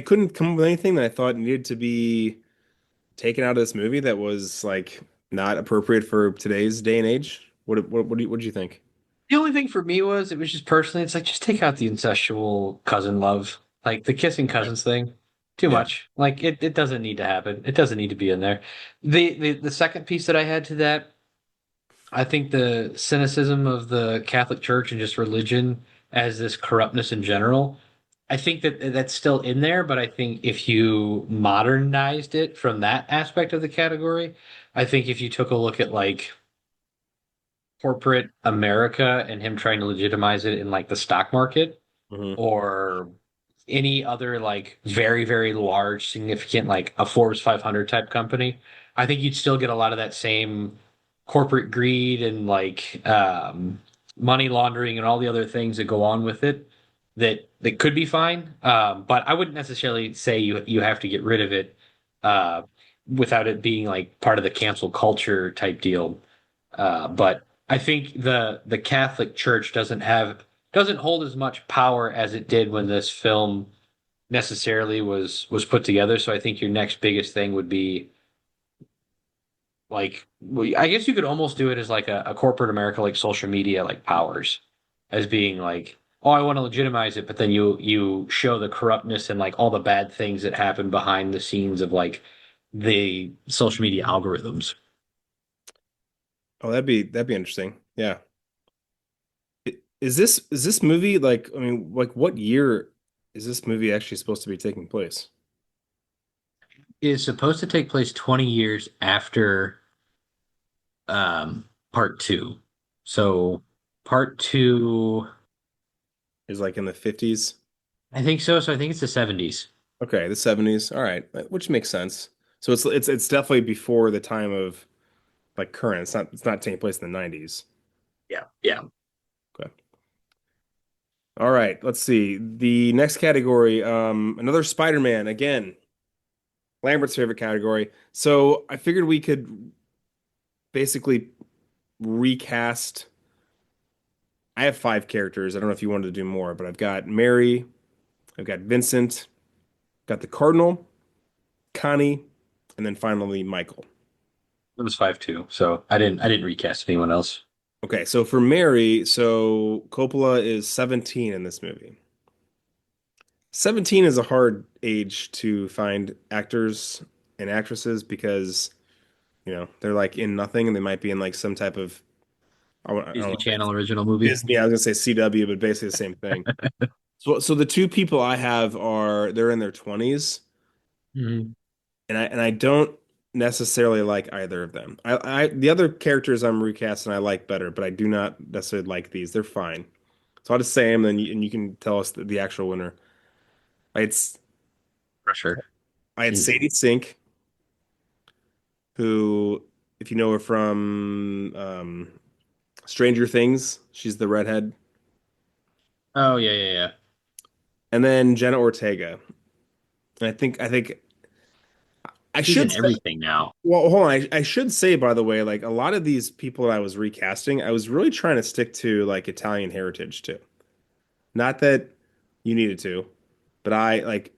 couldn't come up with anything that I thought needed to be taken out of this movie that was like not appropriate for today's day and age. What do you think? The only thing for me was it was just personally, it's like just take out the incestual cousin love, like the kissing Right. cousins thing. Too Yeah. much. Like it doesn't need to happen. It doesn't need to be in there. The second piece that I had to that, I think the cynicism of the Catholic Church and just religion as this corruptness in general. I think that that's still in there, but I think if you modernized it from that aspect of the category, I think if you took a look at like corporate America and him trying to legitimize it in like the stock market Hmm. or any other like very, very large, significant, like a Forbes 500 type company, I think you'd still get a lot of that same corporate greed and like money laundering and all the other things that go on with it that could be fine. But I wouldn't necessarily say you have to get rid of it uh, without it being like part of the cancel culture type deal. But I think the Catholic Church doesn't hold as much power as it did when this film necessarily was put together. So I think your next biggest thing would be like well, I guess you could almost do it as like a corporate America like social media like powers as being like oh I want to legitimize it, but then you show the corruptness and like all the bad things that happen behind the scenes of like the social media algorithms. Oh, that'd be interesting. Yeah. Is this movie like I mean like what year is this movie actually supposed to be taking place? Is supposed to take place 20 years after part two. So part two, Is like in the 50s? I think so. So I think it's the 70s. Okay, the 70s. All right, which makes sense. So it's definitely before the time of like current. It's not taking place in the 90s. Yeah. Yeah. Okay. All right, let's see. The next category, another Spider-Man again. Lambert's favorite category. So I figured we could basically recast. I have five characters. I don't know if you wanted to do more, but I've got Mary, I've got Vincent, got the Cardinal, Connie, and then finally Michael. It was 5-2. So I didn't recast anyone else. Okay, so for Mary, so Coppola is 17 in this movie. 17 is a hard age to find actors and actresses because, they're like in nothing and they might be in like some type of, I don't Disney know, Channel original movie. Disney. I was gonna say CW, but basically the same thing. So the two people I have they're in their 20s, Mhm. and I don't necessarily like either of them. The other characters I'm recasting I like better, but I do not necessarily like these. They're fine. So I'll just say them, and you can tell us the actual winner. I had s- For sure. I had Sadie Sink, who, if you know her from Stranger Things, she's the redhead, Oh yeah, yeah, yeah. and then Jenna Ortega. And I think I She's should in say, everything now. well, hold on. I should say, by the way, like a lot of these people that I was recasting, I was really trying to stick to like Italian heritage too. Not that you needed to, but I like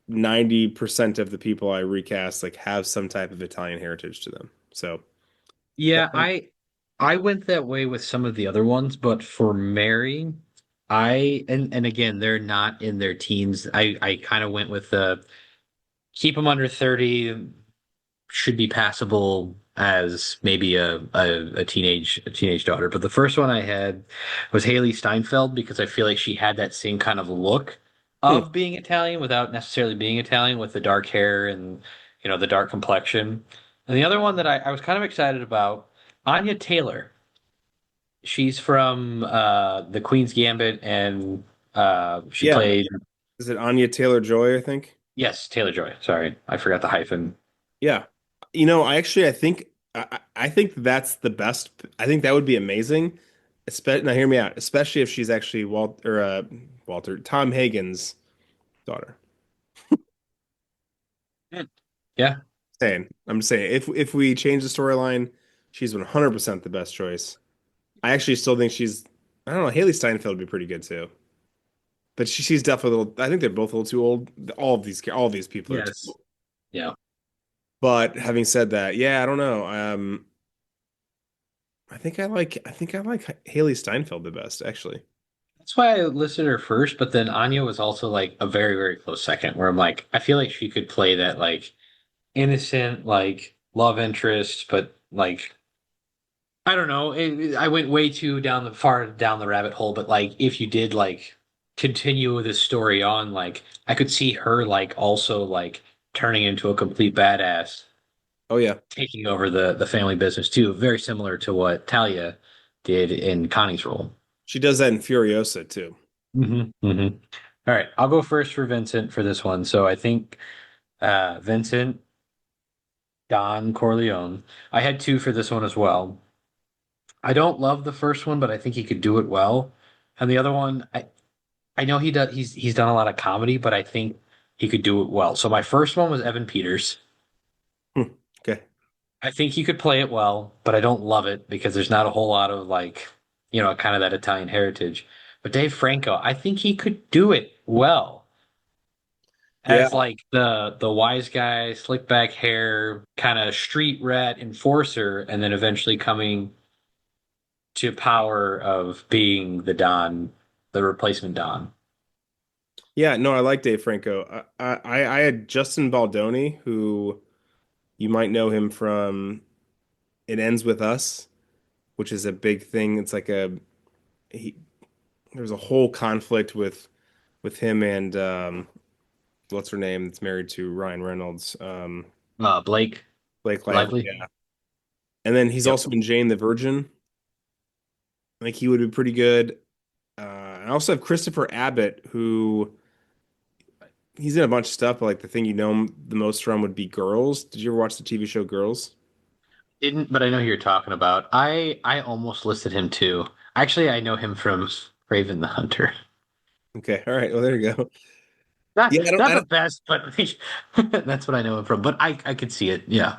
90% of the people I recast like have some type of Italian heritage to them. So Yeah, I went that way with some of the other ones, but for Mary, and again, they're not in their teens. I kind of went with the keep them under 30, should be passable as maybe a teenage daughter. But the first one I had was Haley Steinfeld because I feel like she had that same kind of look hmm. of being Italian without necessarily being Italian with the dark hair and the dark complexion. And the other one that I was kind of excited about, Anya Taylor. She's from the Queen's Gambit and she Yeah, played is it Anya Taylor-Joy, I think? yes, Taylor Joy. Sorry, I forgot the hyphen. Yeah. I think that's the best. I think that would be amazing. Now hear me out, especially if she's actually Walter Tom Hagen's daughter. Yeah. I'm saying if we change the storyline, she's 100% the best choice. I actually still think I don't know, Haley Steinfeld would be pretty good too. But she's definitely a little, I think they're both a little too old. All of these people are too Yes. old. Yeah. But having said that, yeah, I don't know. I think I like Haley Steinfeld the best, actually. That's why I listed her first, but then Anya was also like a very, very close second, where I'm like, I feel like she could play that like innocent, like love interest, but like I don't know. I went way too far down the rabbit hole, but like if you did like continue this story on, like I could see her like also like turning into a complete badass, Oh yeah. taking over the family business too, very similar to what Talia did in Connie's role. She does that in Furiosa too. Hmm. All right, I'll go first for Vincent for this one. So I think Vincent, Don Corleone. I had two for this one as well. I don't love the first one, but I think he could do it well. And the other one, I know he does. He's done a lot of comedy, but I think he could do it well. So my first one was Evan Peters. Hmm. Okay. I think he could play it well, but I don't love it because there's not a whole lot of like, kind of that Italian heritage. But Dave Franco, I think he could do it well Yeah. as like the wise guy, slick back hair, kind of street rat enforcer, and then eventually coming to power of being the Don, the replacement Don. Yeah, no, I like Dave Franco. I had Justin Baldoni, who you might know him from It Ends With Us, which is a big thing. It's like he there's a whole conflict with him and what's her name that's married to Ryan Reynolds. Blake Blake Lively, Lively. yeah. And then he's Yep. also in Jane the Virgin. I think he would be pretty good. I also have Christopher Abbott, who he's in a bunch of stuff, but like the thing you know him the most from would be Girls. Did you ever watch the TV show Girls? Didn't, but I know who you're talking about. I almost listed him too. Actually, I know him from Raven the Hunter. Okay, all right. Well, there you go. Not Yeah, not the best, but that's what I know him from. But I could see it. Yeah.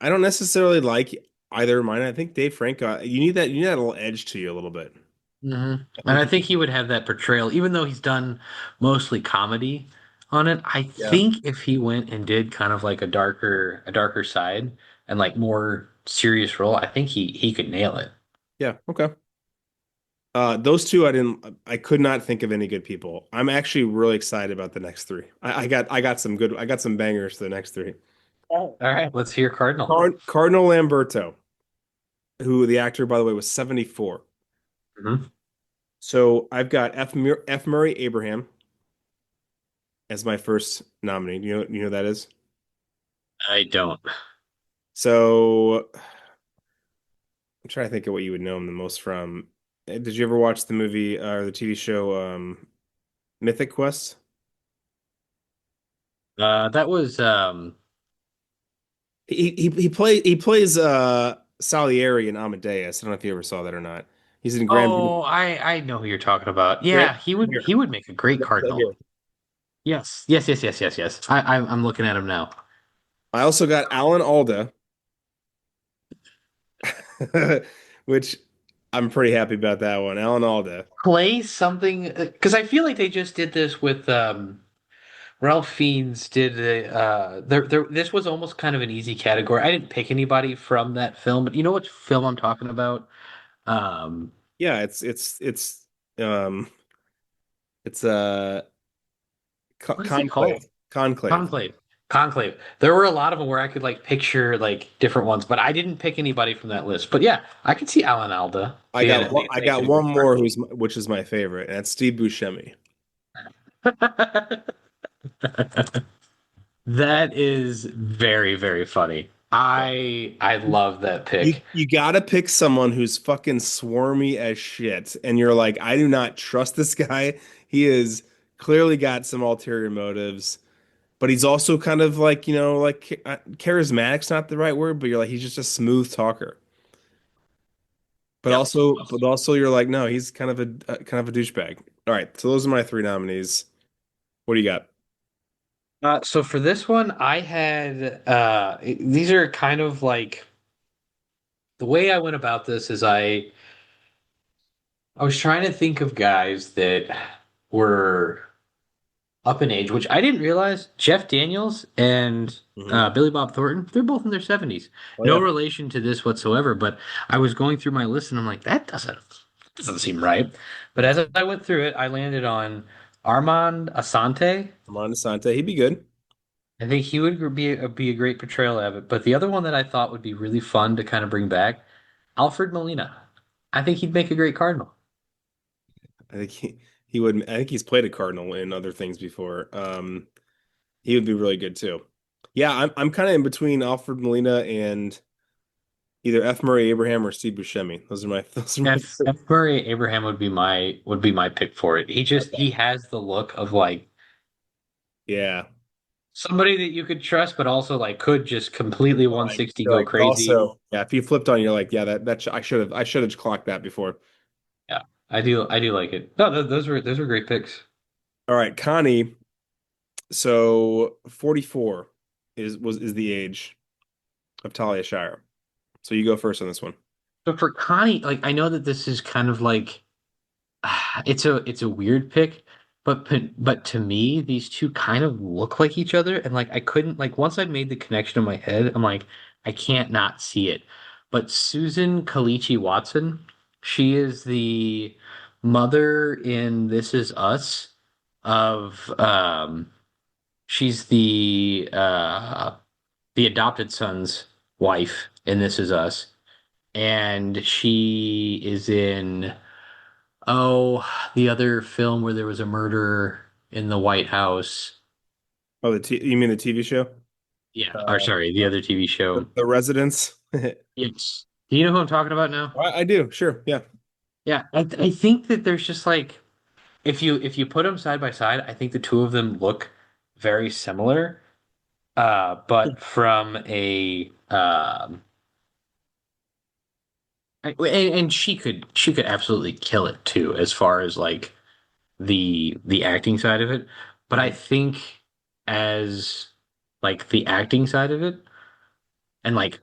I don't necessarily like either of mine. I think Dave Franco, you need that little edge to you a little bit. Hmm. I And think I he, think he would have that portrayal, even though he's done mostly comedy on it. I yeah, think if he went and did kind of like a darker side and like more serious role, I think he could nail it. yeah, okay. Those two, I could not think of any good people. I'm actually really excited about the next three. I got some bangers for the next three. Oh. All right, let's hear Cardinal. Cardinal Lamberto, who the actor, by the way, was 74. Hmm. So I've got F. Murray Abraham as my first nominee. You know who that is? I don't. So I'm trying to think of what you would know him the most from. Did you ever watch the movie or the TV show Mythic Quest? That was He plays Salieri in Amadeus. I don't know if you ever saw that or not. He's in Oh, I know who you're talking about. Grand Yeah, he would make a great cardinal. Yes, yes, yes, yes, yes, yes. I'm looking at him now. I also got Alan Alda, which I'm pretty happy about that one. Alan Alda. Play something because I feel like they just did this with Ralph Fiennes did this was almost kind of an easy category. I didn't pick anybody from that film, but you know what film I'm talking about? Um, Yeah, um it's what is it Conclave. called? Conclave. Conclave. Conclave. There were a lot of them where I could like picture like different ones, but I didn't pick anybody from that list. But yeah, I could see Alan Alda I being got a one great more which is my favorite, and that's Steve Buscemi. part. That is very, very funny. I love that pick. You gotta pick someone who's fucking swarmy as shit, and you're like, I do not trust this guy. He is clearly got some ulterior motives, but he's also kind of like, like charismatic's not the right word, but you're like, he's just a smooth talker. Yep. But also, you're like, no, he's kind of a douchebag. All right, so those are my three nominees. What do you got? So for this one, I had these are kind of like the way I went about this is I was trying to think of guys that were up in age, which I didn't realize Jeff Daniels and Hmm. Billy Bob Thornton, they're both in their 70s. Oh No yeah, relation to this whatsoever, but I was going through my list and I'm like, that doesn't seem right. But as I went through it, I landed on Armand Asante. Armand Asante, he'd be good. I think he would be a great portrayal of it. But the other one that I thought would be really fun to kind of bring back, Alfred Molina. I think he'd make a great cardinal. I think he would. I think he's played a Cardinal in other things before. He would be really good too. Yeah, I'm kind of in between Alfred Molina and either F. Murray Abraham or Steve Buscemi. Those are my F. Murray Abraham would be my pick for it. okay. He has the look of like Yeah. somebody that you could trust, but also like could just completely Like 160 you're go like, but crazy. also yeah, if you flipped on, you're like, yeah, I should have clocked that before. Yeah, I do like it. No, those were great picks. All right, Connie. So 44 is the age of Talia Shire. So you go first on this one. But for Connie, like I know that this is kind of like it's a weird pick, but to me, these two kind of look like each other, and like I couldn't like once I made the connection in my head, I'm like I can't not see it. But Susan Kalichi Watson, she is the mother in This Is Us of she's the adopted son's wife in This Is Us, and she is in. Oh, the other film where there was a murder in the White House. Oh, you mean the TV show? Yeah, or Uh, sorry, the other TV show. the Residents. Yes. Do you know who I'm talking about now? I do, sure, yeah. Yeah, I think that there's just like if you put them side by side, I think the two of them look very similar. But from a and she could absolutely kill it too, as far as like the acting side of it. But I Mhm. think as like the acting side of it, and like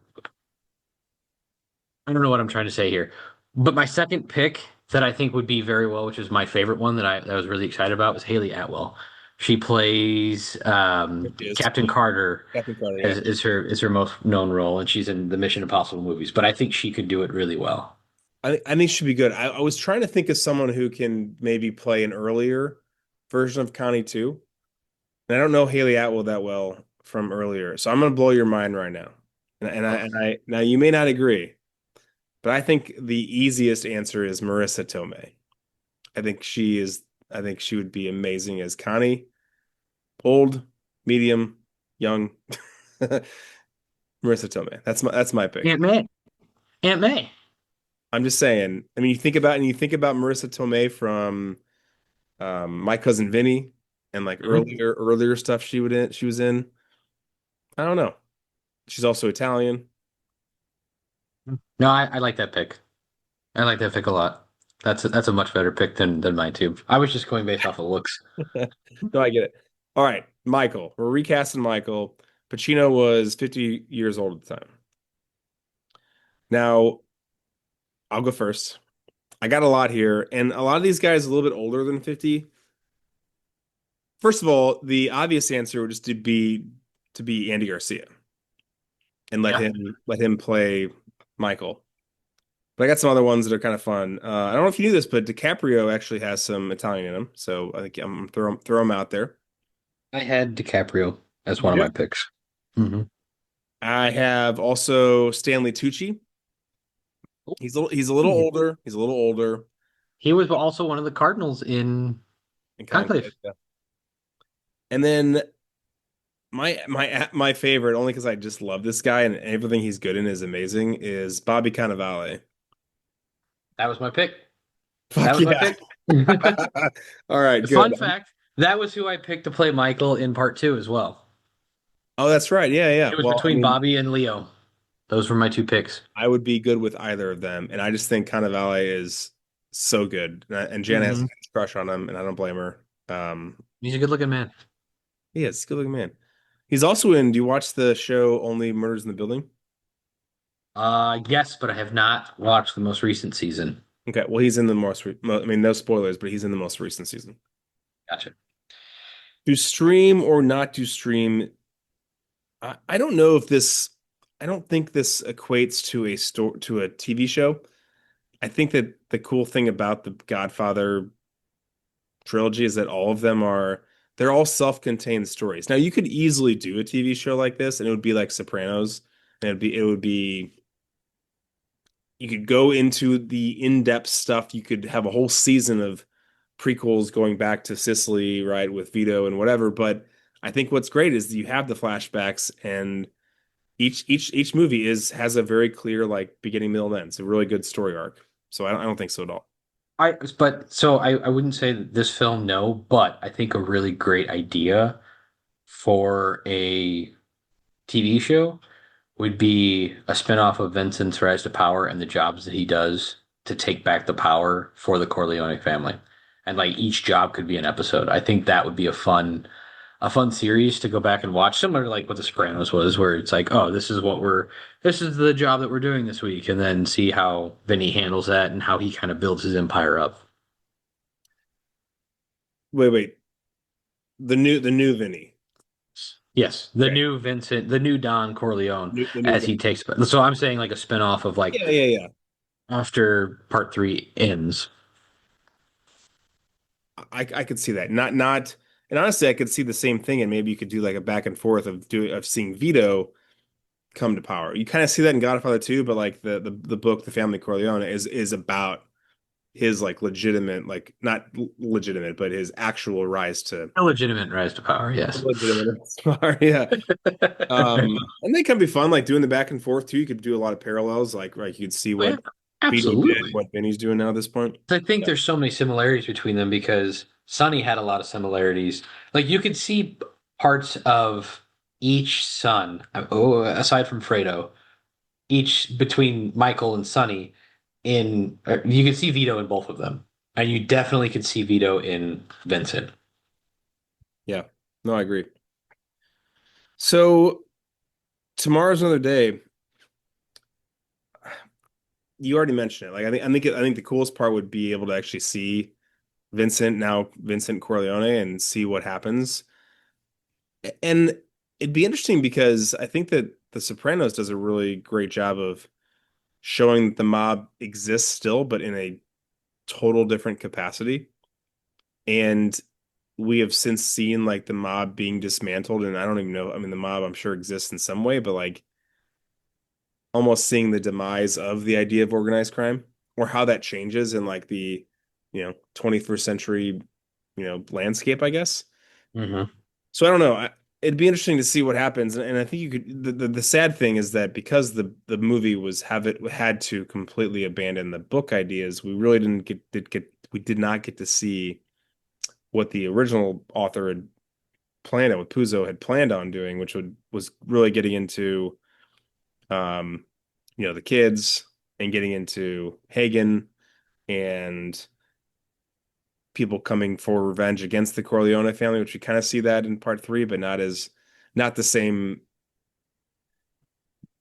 I don't know what I'm trying to say here, but my second pick that I think would be very well, which is my favorite one that I was really excited about, was Haley Atwell. She plays It is. Captain Carter Captain Carter, yeah. is her most known role, and she's in the Mission Impossible movies. But I think she could do it really well. I think she should be good. I was trying to think of someone who can maybe play an earlier version of Connie too. And I don't know Haley Atwell that well from earlier. So I'm gonna blow your mind right now. And I now you may not agree, but I think the easiest answer is Marissa Tomei. I think she is I think she would be amazing as Connie. Old, medium, young. Marissa Tomei. That's my pick. Aunt May, Aunt May. I'm just saying. I mean, you think about Marissa Tomei from My Cousin Vinny and like Mhm. earlier stuff she was in. I don't know. She's also Italian. No, I like that pick. I like that pick a lot. That's a much better pick than mine too. I was just going based off of looks. No, I get it. All right, Michael. We're recasting Michael. Pacino was 50 years old at the time. Now, I'll go first. I got a lot here, and a lot of these guys are a little bit older than 50. First of all, the obvious answer would just to be Andy Garcia and Yeah. let him play Michael. But I got some other ones that are kind of fun. I don't know if you knew this, but DiCaprio actually has some Italian in him, so I think I'm throw him out there. I had DiCaprio as one of Yeah. my picks. Hmm. I have also Stanley Tucci. He's a little older. He's a little older He was also one of the Cardinals in in Conclave. Conclave. Yeah. And then my favorite, only because I just love this guy and everything he's good in is amazing, is Bobby Cannavale. That was my pick. That Fuck was my yeah. pick. All right, good. Fun fact, that was who I picked to play Michael in part two as well. Oh, that's right. Yeah, yeah. It was Well, I between mean, Bobby and Leo. Those were my two picks. I would be good with either of them, and I just think Cannavale is so good, and Jen has Hmm. a crush on him, and I don't blame her. He's a good looking man. He is a good looking man. He's also in. Do you watch the show Only Murders in the Building? Yes, but I have not watched the most recent season. Okay, well, he's in the I mean, no spoilers, but he's in the most recent season. Gotcha. To stream or not to stream, I don't know if this. I don't think this equates to a TV show. I think that the cool thing about the Godfather trilogy is that all of them are they're all self-contained stories. Now you could easily do a TV show like this and it would be like Sopranos and it would be you could go into the in-depth stuff. You could have a whole season of prequels going back to Sicily, right, with Vito and whatever, but I think what's great is that you have the flashbacks and each movie is has a very clear like beginning, middle, and end. It's a really good story arc. So I don't think so at all. I wouldn't say that this film, no, but I think a really great idea for a TV show would be a spinoff of Vincent's rise to power and the jobs that he does to take back the power for the Corleone family. And like each job could be an episode. I think that would be a fun series to go back and watch, similar to like what The Sopranos was, where it's like, oh, this is the job that we're doing this week, and then see how Vinny handles that and how he kind of builds his empire up. Wait. The new Vinny. Yes, the Okay. new Vincent, the new Don Corleone, The new as Vinny. he takes. So I'm saying like a spinoff of like Yeah. after part three ends. I could see that. Not and honestly I could see the same thing and maybe you could do like a back and forth of seeing Vito come to power. You kind of see that in Godfather too, but like the book The Family Corleone is about his like legitimate like not legitimate but his actual rise to Illegitimate rise to power, yes. legitimate power. Yeah. And they can be fun, like doing the back and forth too. You could do a lot of parallels, like you could see Oh, yeah, what Vito did, absolutely. what Vinny's doing now at this point. I think Yeah. there's so many similarities between them because Sonny had a lot of similarities. Like you could see parts of each son, oh, aside from Fredo, each between Michael and Sonny you could see Vito in both of them. And you definitely could see Vito in Vincent. Yeah. No, I agree. So tomorrow's another day. You already mentioned it. Like I think the coolest part would be able to actually see Vincent Corleone and see what happens. And it'd be interesting because I think that The Sopranos does a really great job of showing that the mob exists still, but in a total different capacity. And we have since seen like the mob being dismantled, and I don't even know. I mean, the mob I'm sure exists in some way, but like almost seeing the demise of the idea of organized crime or how that changes in like the 21st century landscape, I guess. Hmm. So I don't know. It'd be interesting to see what happens, and I think you could. The sad thing is that because the movie was have it had to completely abandon the book ideas, we really did we did not get to see what the original author had planned, what Puzo had planned on doing, which was really getting into um, the kids and getting into Hagen and people coming for revenge against the Corleone family, which we kind of see that in part three, but not the same.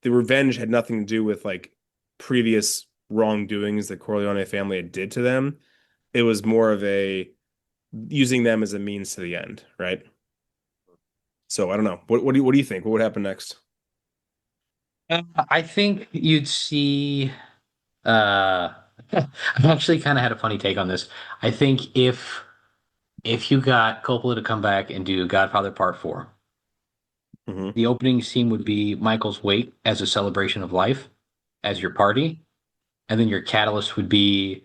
the revenge had nothing to do with like previous wrongdoings the Corleone family had did to them. It was more of a using them as a means to the end, right? So I don't know. What do you think? What would happen next? I think you'd see. Uh, I've actually kind of had a funny take on this. I think if you got Coppola to come back and do Godfather Part 4, Hmm. the opening scene would be Michael's wake as a celebration of life, as your party, and then your catalyst would be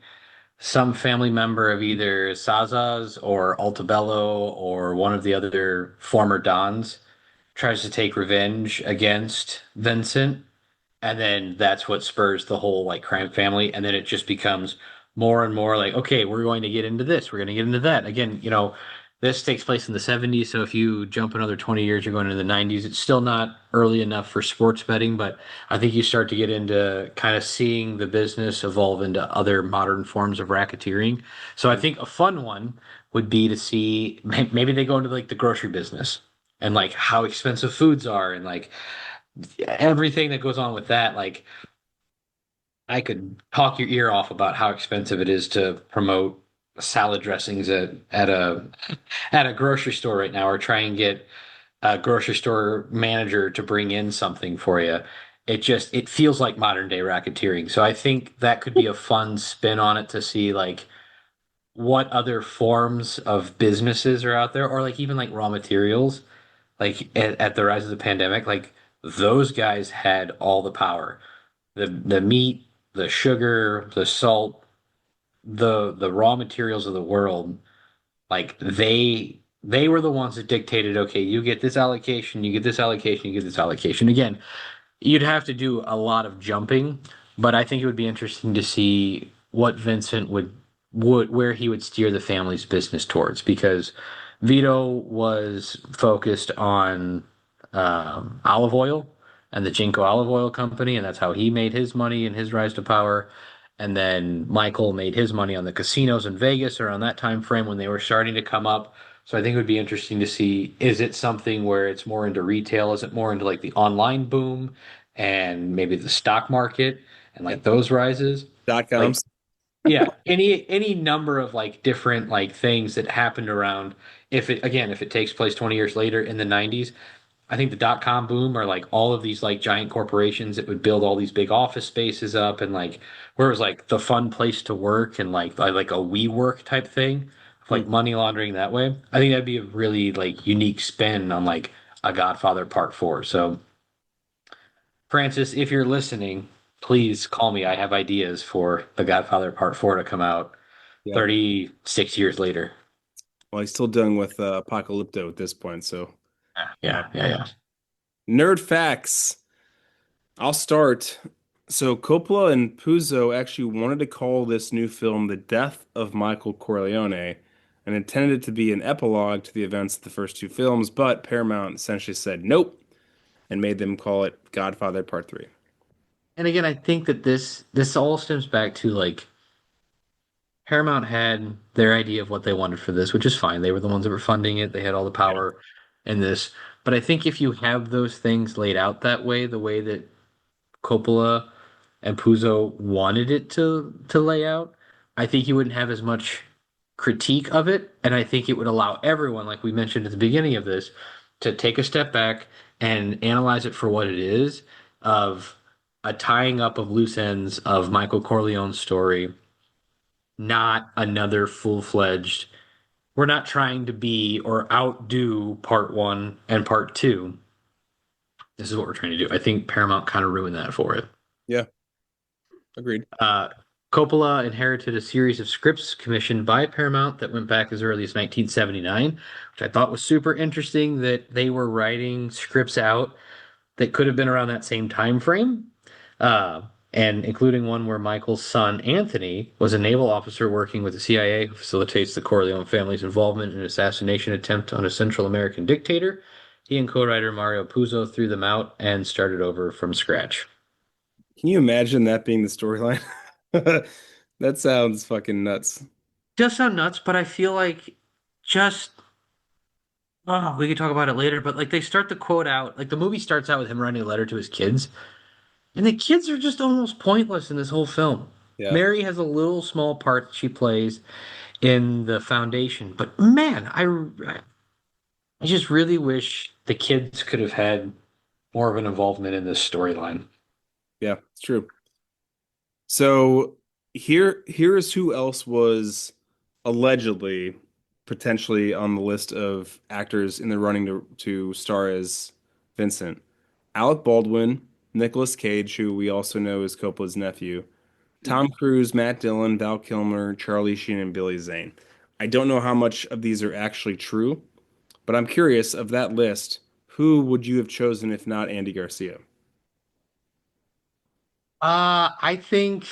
some family member of either Saza's or Altabello or one of the other former Dons tries to take revenge against Vincent, and then that's what spurs the whole like crime family, and then it just becomes more and more like, okay, we're going to get into this, we're going to get into that again. This takes place in the 70s, so if you jump another 20 years, you're going into the 90s. It's still not early enough for sports betting, but I think you start to get into kind of seeing the business evolve into other modern forms of racketeering. So I think a fun one would be to see maybe they go into like the grocery business and like how expensive foods are and like everything that goes on with that. Like I could talk your ear off about how expensive it is to promote salad dressings at a grocery store right now, or try and get a grocery store manager to bring in something for you. It feels like modern day racketeering. So I think that could be a fun spin on it to see like what other forms of businesses are out there, or like even like raw materials. Like at the rise of the pandemic, like those guys had all the power. The meat, the sugar, the salt, the raw materials of the world, like they were the ones that dictated, okay, you get this allocation, you get this allocation, you get this allocation. Again, you'd have to do a lot of jumping, but I think it would be interesting to see what Vincent would where he would steer the family's business towards, because Vito was focused on olive oil and the Jinko Olive Oil Company, and that's how he made his money and his rise to power. And then Michael made his money on the casinos in Vegas around that time frame when they were starting to come up. So I think it would be interesting to see, is it something where it's more into retail? Is it more into like the online boom and maybe the stock market and Yeah. like those rises? Like, .coms. yeah, any number of like different like things that happened around, if it takes place 20 years later in the 90s. I think the dot-com boom, or like all of these like giant corporations that would build all these big office spaces up, and like where it was like the fun place to work and like a WeWork type thing, Hmm. like money laundering that way. I think that'd be a really like unique spin on like a Godfather Part 4. So Francis, if you're listening, please call me. I have ideas for the Godfather Part 4 to come out Yeah. 36 years later. Well, he's still dealing with Apocalypto at this point. So, uh, Yeah. nerd facts. I'll start. So, Coppola and Puzo actually wanted to call this new film The Death of Michael Corleone and intended it to be an epilogue to the events of the first two films, but Paramount essentially said nope and made them call it Godfather Part 3. And again, I think that this all stems back to like Paramount had their idea of what they wanted for this, which is fine. They were the ones that were funding it. They had all the Yeah. power in this. But I think if you have those things laid out that way, the way that Coppola and Puzo wanted it to lay out, I think you wouldn't have as much critique of it, and I think it would allow everyone, like we mentioned at the beginning of this, to take a step back and analyze it for what it is, of a tying up of loose ends of Michael Corleone's story, not another full-fledged. We're not trying to be or outdo part one and part two. This is what we're trying to do. I think Paramount kind of ruined that for it. Yeah, agreed. Uh, Coppola inherited a series of scripts commissioned by Paramount that went back as early as 1979, which I thought was super interesting that they were writing scripts out that could have been around that same time frame. Uh, and including one where Michael's son, Anthony, was a naval officer working with the CIA who facilitates the Corleone family's involvement in an assassination attempt on a Central American dictator. He and co-writer Mario Puzo threw them out and started over from scratch. Can you imagine that being the storyline? That sounds fucking nuts. Does sound nuts, but I feel like just we could talk about it later. But like they start the quote out, like the movie starts out with him writing a letter to his kids, And the kids are just almost pointless in this whole film. Yeah. Mary has a little small part that she plays in the foundation, but man, I just really wish the kids could have had more of an involvement in this storyline. Yeah, it's true. So here is who else was allegedly potentially on the list of actors in the running to star as Vincent. Alec Baldwin, Nicolas Cage, who we also know is Coppola's nephew, Tom Cruise, Matt Dillon, Val Kilmer, Charlie Sheen, and Billy Zane. I don't know how much of these are actually true, but I'm curious of that list, who would you have chosen if not Andy Garcia? I think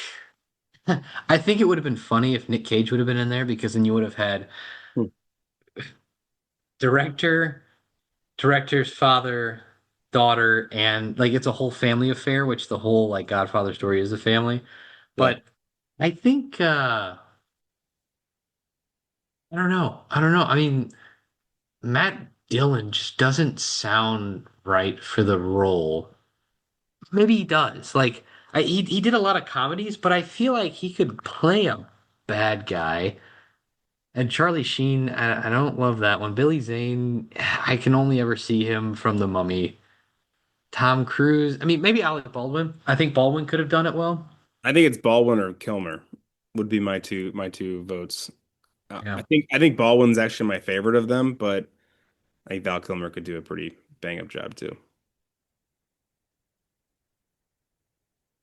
I think it would have been funny if Nick Cage would have been in there because then you would have had Hmm. director, director's father, daughter, and like it's a whole family affair, which the whole like Godfather story is a family. Yeah. But I think I don't know. I don't know. I mean, Matt Dillon just doesn't sound right for the role. Maybe he does. Like he did a lot of comedies, but I feel like he could play a bad guy. And Charlie Sheen, I don't love that one. Billy Zane, I can only ever see him from The Mummy. Tom Cruise, I mean, maybe Alec Baldwin. I think Baldwin could have done it well. I think it's Baldwin or Kilmer would be my two votes. I Yeah. think I think Baldwin's actually my favorite of them, but I think Val Kilmer could do a pretty bang up job too.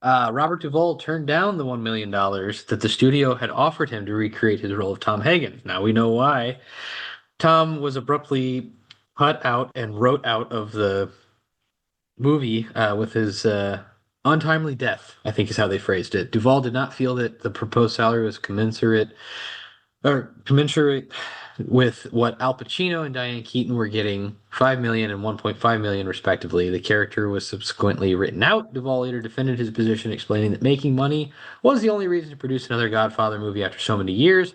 Robert Duvall turned down the $1 million that the studio had offered him to recreate his role of Tom Hagen. Now we know why. Tom was abruptly cut out and wrote out of the movie with his untimely death, I think is how they phrased it. Duvall did not feel that the proposed salary was commensurate with what Al Pacino and Diane Keaton were getting, 5 million and 1.5 million respectively. The character was subsequently written out. Duvall later defended his position, explaining that making money was the only reason to produce another Godfather movie after so many years.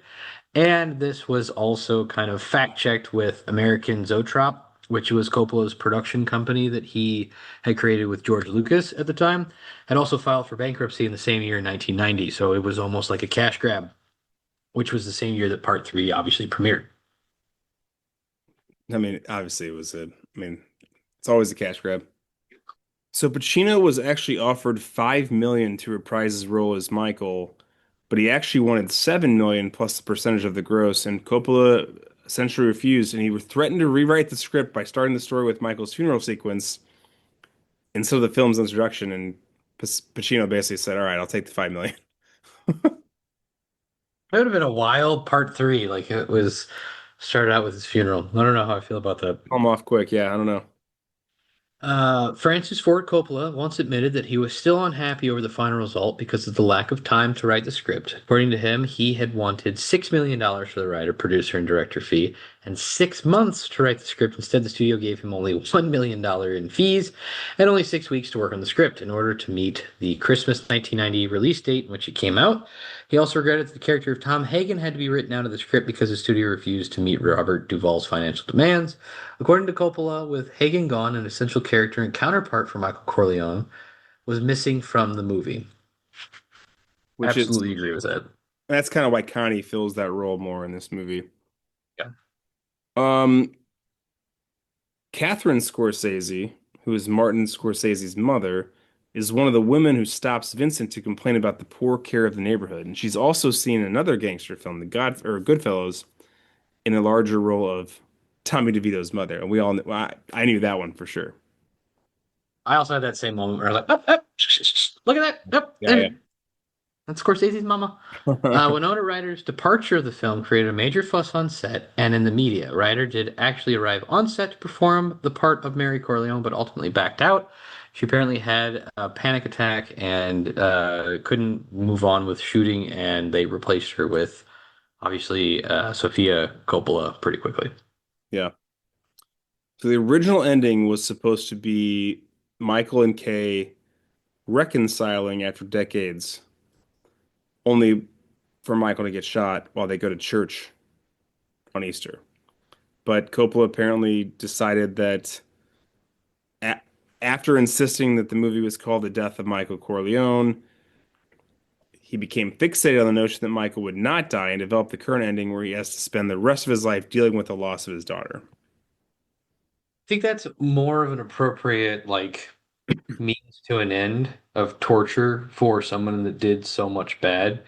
And this was also kind of fact checked with American Zoetrope, which was Coppola's production company that he had created with George Lucas at the time, had also filed for bankruptcy in the same year in 1990. So it was almost like a cash grab, which was the same year that Part 3 obviously premiered. I mean, obviously it was I mean, it's always a cash grab. So Pacino was actually offered 5 million to reprise his role as Michael, but he actually wanted 7 million plus the percentage of the gross, and Coppola essentially refused, and he threatened to rewrite the script by starting the story with Michael's funeral sequence instead of the film's introduction, and Pacino basically said, "All right, I'll take the 5 million." It would have been a wild Part 3, like it was started out with his funeral. I don't know how I feel about that. I'm off quick. Yeah, I don't know. Francis Ford Coppola once admitted that he was still unhappy over the final result because of the lack of time to write the script. According to him, he had wanted $6 million for the writer, producer, and director fee, and 6 months to write the script. Instead, the studio gave him only $1 million in fees and only 6 weeks to work on the script in order to meet the Christmas 1990 release date in which it came out. He also regretted that the character of Tom Hagen had to be written out of the script because the studio refused to meet Robert Duvall's financial demands. According to Coppola, with Hagen gone, an essential character and counterpart for Michael Corleone was missing from the movie. Which is Absolutely agree with that. that's kind of why Connie fills that role more in this movie. Yeah. Um, Catherine Scorsese, who is Martin Scorsese's mother, is one of the women who stops Vincent to complain about the poor care of the neighborhood, and she's also seen another gangster film, Goodfellas, in a larger role of Tommy DeVito's mother, and we all well, I knew that one for sure. I also had that same moment where I was like, look at that. Yeah, yeah. That's Scorsese's mama. Winona Ryder's departure of the film created a major fuss on set and in the media. Ryder did actually arrive on set to perform the part of Mary Corleone, but ultimately backed out. She apparently had a panic attack and couldn't move on with shooting, and they replaced her with obviously Sofia Coppola pretty quickly. Yeah. So the original ending was supposed to be Michael and Kay reconciling after decades, only for Michael to get shot while they go to church on Easter. But Coppola apparently decided that After insisting that the movie was called The Death of Michael Corleone, he became fixated on the notion that Michael would not die and developed the current ending where he has to spend the rest of his life dealing with the loss of his daughter. I think that's more of an appropriate like means to an end of torture for someone that did so much bad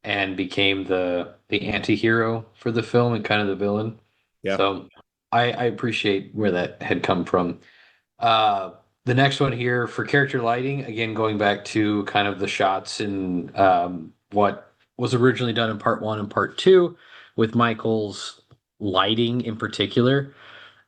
and became the anti-hero for the film and kind of the villain. Yeah. So I appreciate where that had come from. Uh, the next one here for character lighting, again, going back to kind of the shots and what was originally done in part one and part two with Michael's lighting in particular.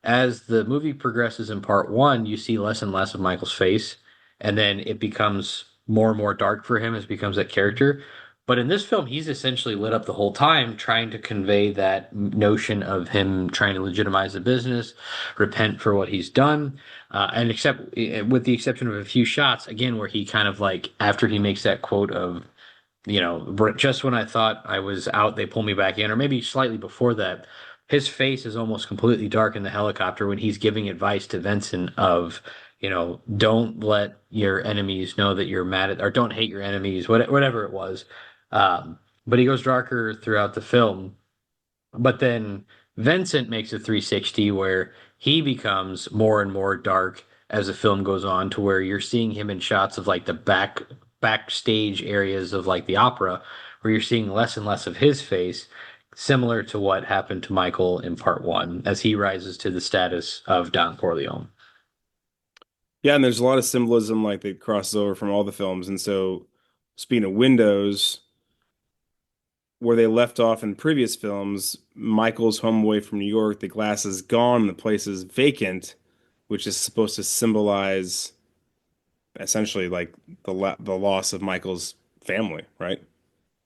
As the movie progresses in part one, you see less and less of Michael's face, and then it becomes more and more dark for him as becomes that character. But in this film, he's essentially lit up the whole time, trying to convey that notion of him trying to legitimize the business, repent for what he's done, and except with the exception of a few shots, again, where he kind of like after he makes that quote of just when I thought I was out, they pull me back in, or maybe slightly before that. His face is almost completely dark in the helicopter when he's giving advice to Vincent of, don't let your enemies know that you're mad at, or don't hate your enemies, whatever it was. But he goes darker throughout the film. But then Vincent makes a 360 where he becomes more and more dark as the film goes on to where you're seeing him in shots of like the backstage areas of like the opera where you're seeing less and less of his face, similar to what happened to Michael in part one as he rises to the status of Don Corleone. Yeah, and there's a lot of symbolism like that crosses over from all the films. And so, speaking of windows, where they left off in previous films, Michael's home away from New York, the glass is gone, the place is vacant, which is supposed to symbolize essentially like the loss of Michael's family, right?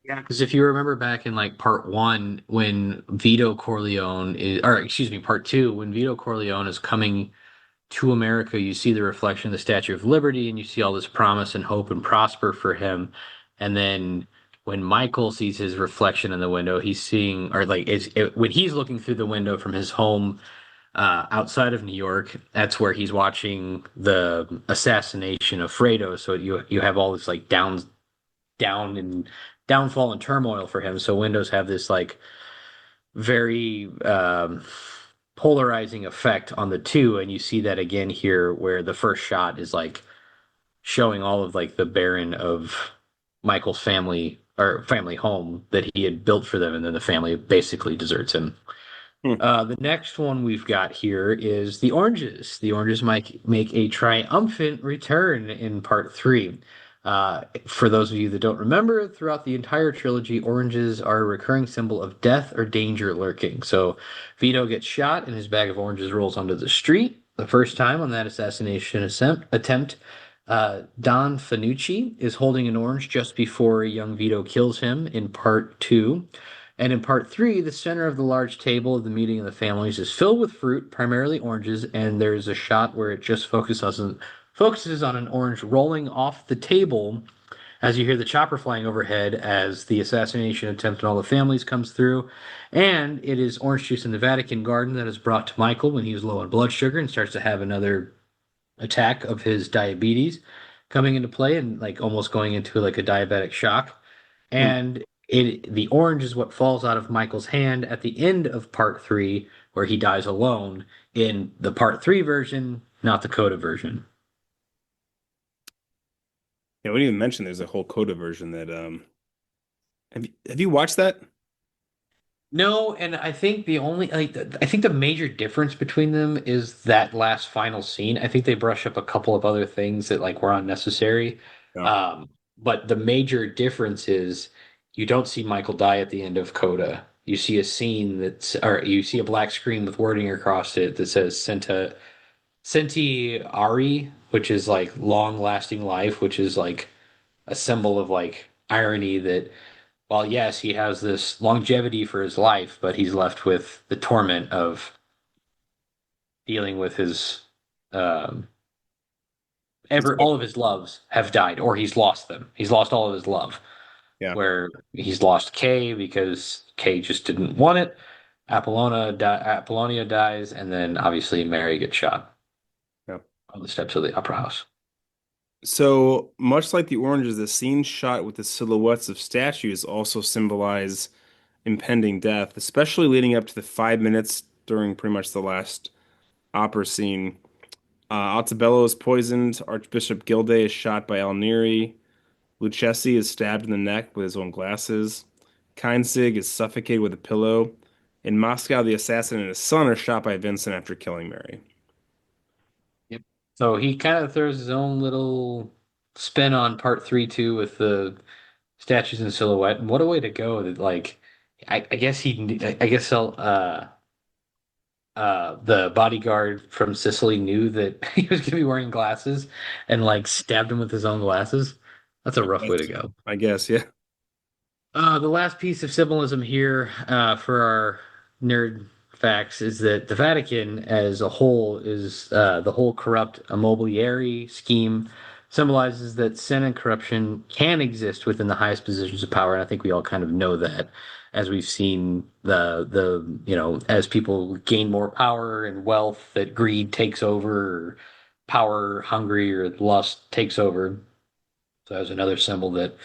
Yeah, because if you remember back in like part one, when Vito Corleone is, or excuse me, part two, when Vito Corleone is coming to America, you see the reflection of the Statue of Liberty and you see all this promise and hope and prosper for him. And then when Michael sees his reflection in the window, he's seeing, or like, when he's looking through the window from his home outside of New York, that's where he's watching the assassination of Fredo. So you have all this like down and downfall and turmoil for him. So windows have this like very polarizing effect on the two, and you see that again here, where the first shot is like showing all of like the barren of Michael's family or family home that he had built for them, and then the family basically deserts him. Hmm. The next one we've got here is the oranges. The oranges might make a triumphant return in part three. For those of you that don't remember, throughout the entire trilogy, oranges are a recurring symbol of death or danger lurking. So Vito gets shot and his bag of oranges rolls onto the street. The first time on that assassination attempt, Don Fanucci is holding an orange just before young Vito kills him in part two. And in part three, the center of the large table of the meeting of the families is filled with fruit, primarily oranges, and there's a shot where it just focuses on an orange rolling off the table as you hear the chopper flying overhead as the assassination attempt on all the families comes through. And it is orange juice in the Vatican garden that is brought to Michael when he's low on blood sugar and starts to have another attack of his diabetes coming into play and like almost going into like a diabetic shock. Hmm. And the orange is what falls out of Michael's hand at the end of part three, where he dies alone in the part three version, not the Coda version. Yeah, we didn't even mention there's a whole Coda version that have you watched that? No, and I think the only I think the major difference between them is that last final scene. I think they brush up a couple of other things that like were unnecessary. No. But the major difference is you don't see Michael die at the end of Coda. You see a scene that's or you see a black screen with wording across it that says Senti Ari, which is like long lasting life, which is like a symbol of like irony that while yes, he has this longevity for his life, but he's left with the torment of dealing with his um all of his loves have died or he's lost them. He's lost all of his love. Yeah. Where he's lost Kay because Kay just didn't want it. Apollonia dies, and then obviously Mary gets shot. Yeah. on the steps of the opera house. So much like the oranges, the scene shot with the silhouettes of statues also symbolize impending death, especially leading up to the 5 minutes during pretty much the last opera scene. Altabello is poisoned. Archbishop Gilday is shot by Alneri. Lucchesi is stabbed in the neck with his own glasses. Keinzig is suffocated with a pillow. In Moscow, the assassin and his son are shot by Vincent after killing Mary. Yep. So he kind of throws his own little spin on part three too with the statues in silhouette. And what a way to go! That like, I guess I guess the bodyguard from Sicily knew that he was going to be wearing glasses and like stabbed him with his own glasses. That's a rough Yes. way to go. I guess, yeah. The last piece of symbolism here for our nerd facts is that the Vatican as a whole is the whole corrupt immobiliary scheme symbolizes that sin and corruption can exist within the highest positions of power. And I think we all kind of know that as we've seen as people gain more power and wealth, that greed takes over, or power hungry or lust takes over. So that was another symbol that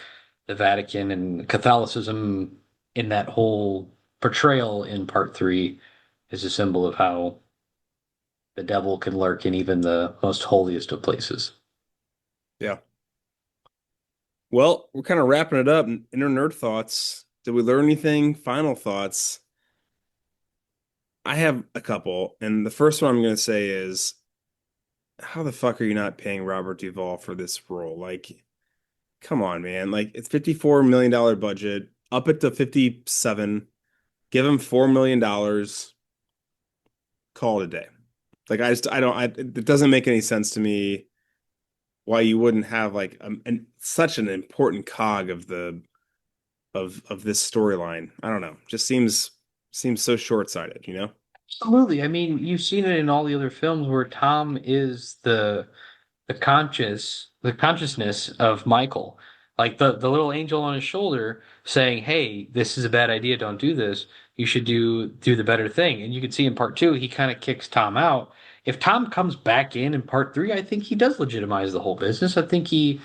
the Vatican and Catholicism in that whole portrayal in part three is a symbol of how the devil can lurk in even the most holiest of places. Yeah. Well, we're kind of wrapping it up. Inner nerd thoughts. Did we learn anything? Final thoughts. I have a couple, and the first one I'm going to say is, how the fuck are you not paying Robert Duvall for this role? Like, come on, man. Like, it's $54 million budget, up it to 57, give him $4 million, call it a day. Like, I don't, it doesn't make any sense to me why you wouldn't have like such an important cog of of this storyline. I don't know. Just seems so short-sighted, you know? Absolutely. I mean, you've seen it in all the other films where Tom is the consciousness of Michael. Like the little angel on his shoulder saying, "Hey, this is a bad idea. Don't do this. You should do the better thing." And you can see in part two, he kind of kicks Tom out. If Tom comes back in part three, I think he does legitimize the whole business. I think he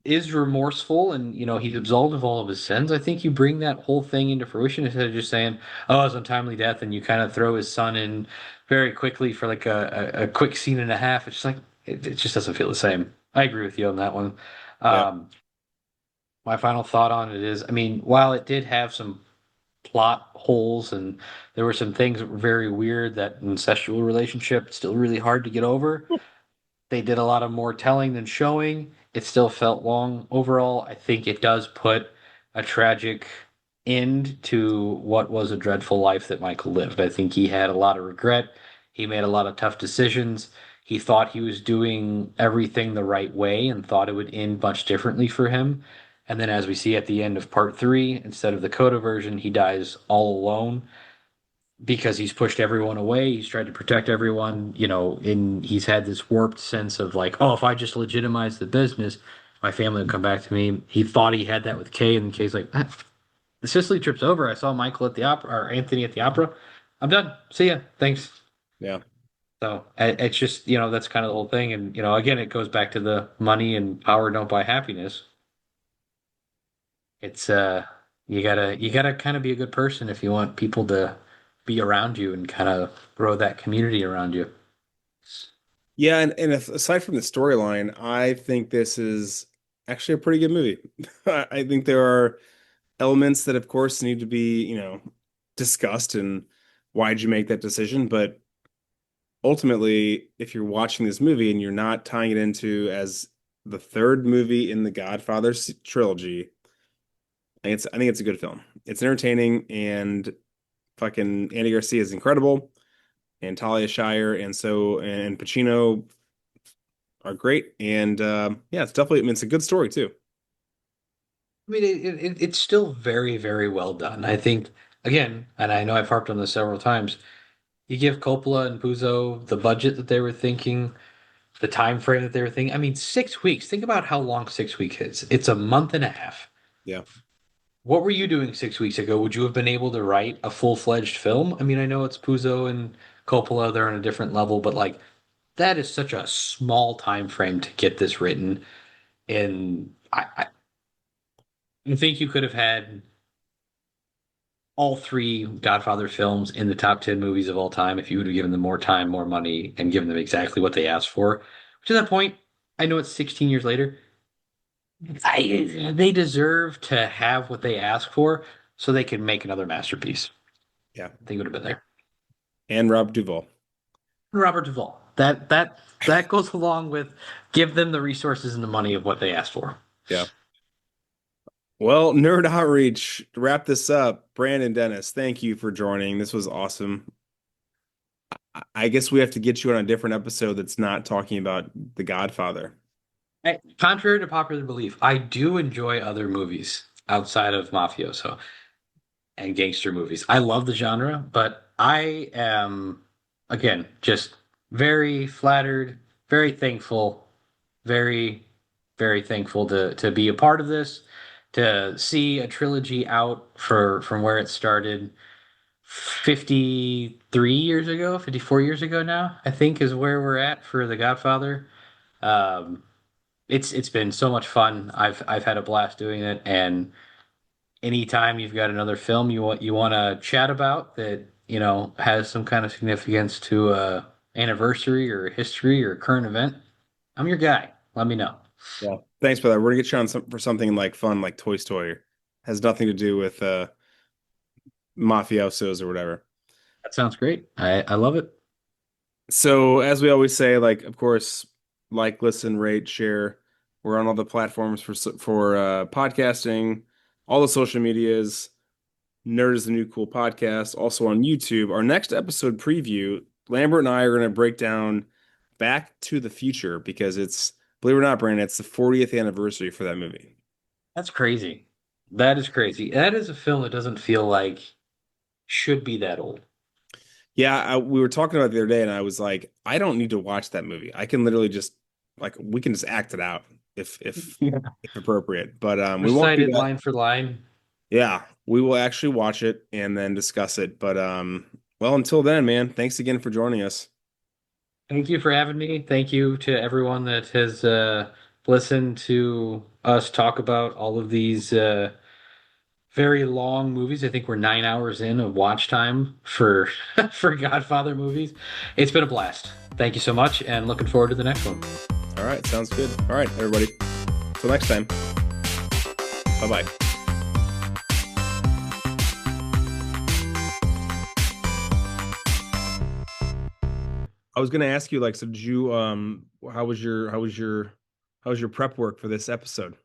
is remorseful and he's absolved of all of his sins. I think you bring that whole thing into fruition instead of just saying, "Oh, it's untimely death," and you kind of throw his son in very quickly for like a quick scene and a half. It's just like it just doesn't feel the same. I agree with you on that one. Yeah. Um, my final thought on it is, I mean, while it did have some plot holes and there were some things that were very weird, that incestual relationship still really hard to get over. They did a lot of more telling than showing. It still felt long overall. I think it does put a tragic end to what was a dreadful life that Michael lived. I think he had a lot of regret. He made a lot of tough decisions. He thought he was doing everything the right way and thought it would end much differently for him. And then, as we see at the end of part three, instead of the Coda version, he dies all alone because he's pushed everyone away. He's tried to protect everyone, and he's had this warped sense of like, oh, if I just legitimize the business, my family will come back to me. He thought he had that with Kay, and Kay's like, "Ah, the Sicily trip's over. I saw Michael at the opera or Anthony at the opera. I'm done. See ya. Thanks." Yeah. So it's just, that's kind of the whole thing. And, again, it goes back to the money and power don't buy happiness. It's you gotta kind of be a good person if you want people to be around you and kind of grow that community around you. Yeah, and aside from the storyline, I think this is actually a pretty good movie. I think there are elements that, of course, need to be, discussed and why'd you make that decision? But ultimately, if you're watching this movie and you're not tying it into as the third movie in the Godfather trilogy, I think it's a good film. It's entertaining and fucking Andy Garcia is incredible and Talia Shire and Pacino are great. And yeah, it's definitely, I mean, it's a good story too. I mean, it's still very, very well done. I think, again, and I know I've harped on this several times, you give Coppola and Puzo the budget that they were thinking, the time frame that they were thinking. I mean, 6 weeks. Think about how long 6 weeks is. It's a month and a half. Yeah. What were you doing 6 weeks ago? Would you have been able to write a full-fledged film? I mean, I know it's Puzo and Coppola, they're on a different level, but like that is such a small time frame to get this written. And I think you could have had all three Godfather films in the top 10 movies of all time if you would have given them more time, more money, and given them exactly what they asked for. To that point, I know it's 16 years later. They deserve to have what they ask for so they can make another masterpiece. Yeah. I think it would have been there. And Rob Duvall. Robert Duvall. That goes along with give them the resources and the money of what they asked for. Yeah. Well, Nerd Outreach, to wrap this up, Brandon Dennis, thank you for joining. This was awesome. I guess we have to get you on a different episode that's not talking about The Godfather. Contrary to popular belief, I do enjoy other movies outside of mafioso and gangster movies. I love the genre, but I am, again, just very flattered, very thankful, very, very thankful to be a part of this, to see a trilogy out for from where it started 53 years ago, 54 years ago now, I think is where we're at for The Godfather. Um, it's been so much fun. I've had a blast doing it, and anytime you've got another film you want to chat about that has some kind of significance to a anniversary or history or current event, I'm your guy. Let me know. Yeah. Thanks for that. We're gonna get you on for something like fun, like Toy Story. Has nothing to do with mafiosos or whatever. That sounds great. I love it. So as we always say, like of course, like, listen, rate, share. We're on all the platforms for podcasting, all the social medias. Nerd is the New Cool podcast. Also on YouTube. Our next episode preview, Lambert and I are going to break down Back to the Future because it's, believe it or not, Brandon, it's the 40th anniversary for that movie. That's crazy. That is crazy. That is a film that doesn't feel like should be that old. Yeah, we were talking about it the other day, and I was like, I don't need to watch that movie. I can literally just like we can just act it out Yeah. if appropriate. But we won't do Recited that. line for line. Yeah, we will actually watch it and then discuss it. But well, until then, man, thanks again for joining us. Thank you for having me. Thank you to everyone that has listened to us talk about all of these very long movies. I think we're 9 hours in of watch time for for Godfather movies. It's been a blast. Thank you so much, and looking forward to the next one. All right, sounds good. All right, everybody. Till next time. Bye bye. I was gonna ask you, like, so did you how was your prep work for this episode?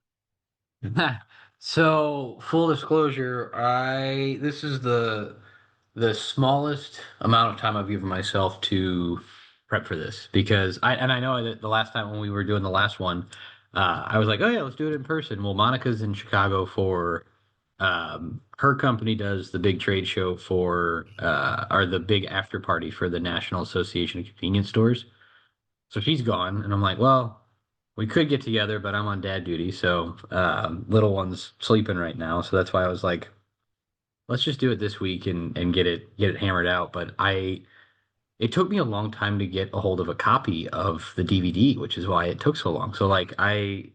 So, full disclosure, I this is the smallest amount of time I've given myself to prep for this because I know that the last time when we were doing the last one, I was like, oh yeah, let's do it in person. Well, Monica's in Chicago for her company does the big trade show for or the big after party for the National Association of Convenience Stores. So she's gone, and I'm like, well, we could get together, but I'm on dad duty, so little one's sleeping right now. So that's why I was like, let's just do it this week and get it hammered out. But it took me a long time to get a hold of a copy of the DVD, which is why it took so long. So like I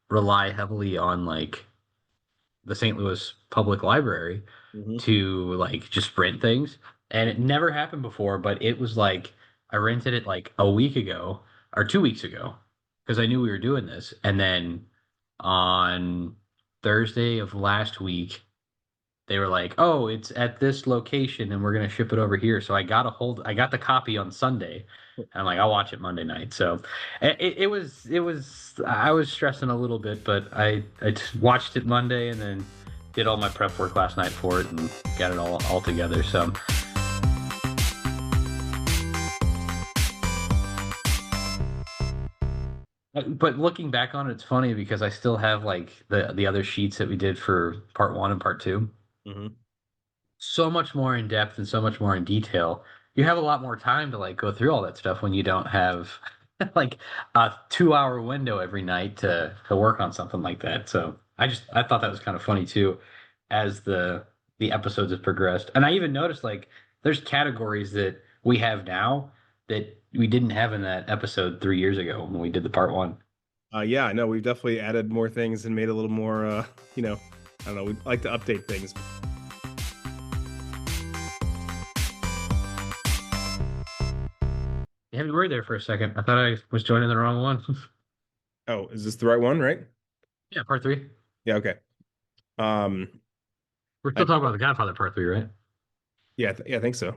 rely heavily on like the St. Louis Public Library Hmm. to like just rent things. And it never happened before, but it was like I rented it like a week ago or 2 weeks ago because I knew we were doing this. And then on Thursday of last week, they were like, "Oh, it's at this location and we're gonna ship it over here." So I got the copy on Sunday. And I'm like, I'll watch it Monday night. So I was stressing a little bit, but watched it Monday and then did all my prep work last night for it and got it all together. So but looking back on it, it's funny because I still have like the other sheets that we did for part one and part two. Hmm. So much more in depth and so much more in detail. You have a lot more time to like go through all that stuff when you don't have like a 2 hour window every night to work on something like that. So I thought that was kind of funny too as the episodes have progressed. And I even noticed like there's categories that we have now that we didn't have in that episode 3 years ago when we did the part one. Yeah, I know we've definitely added more things and made a little more, I don't know, we like to update things. You had me worried there for a second. I thought I was joining the wrong one. Oh, is this the right one, right? Yeah, part three. Yeah, okay. Um, We're I, still talking about the Godfather part three, right? yeah, I think so.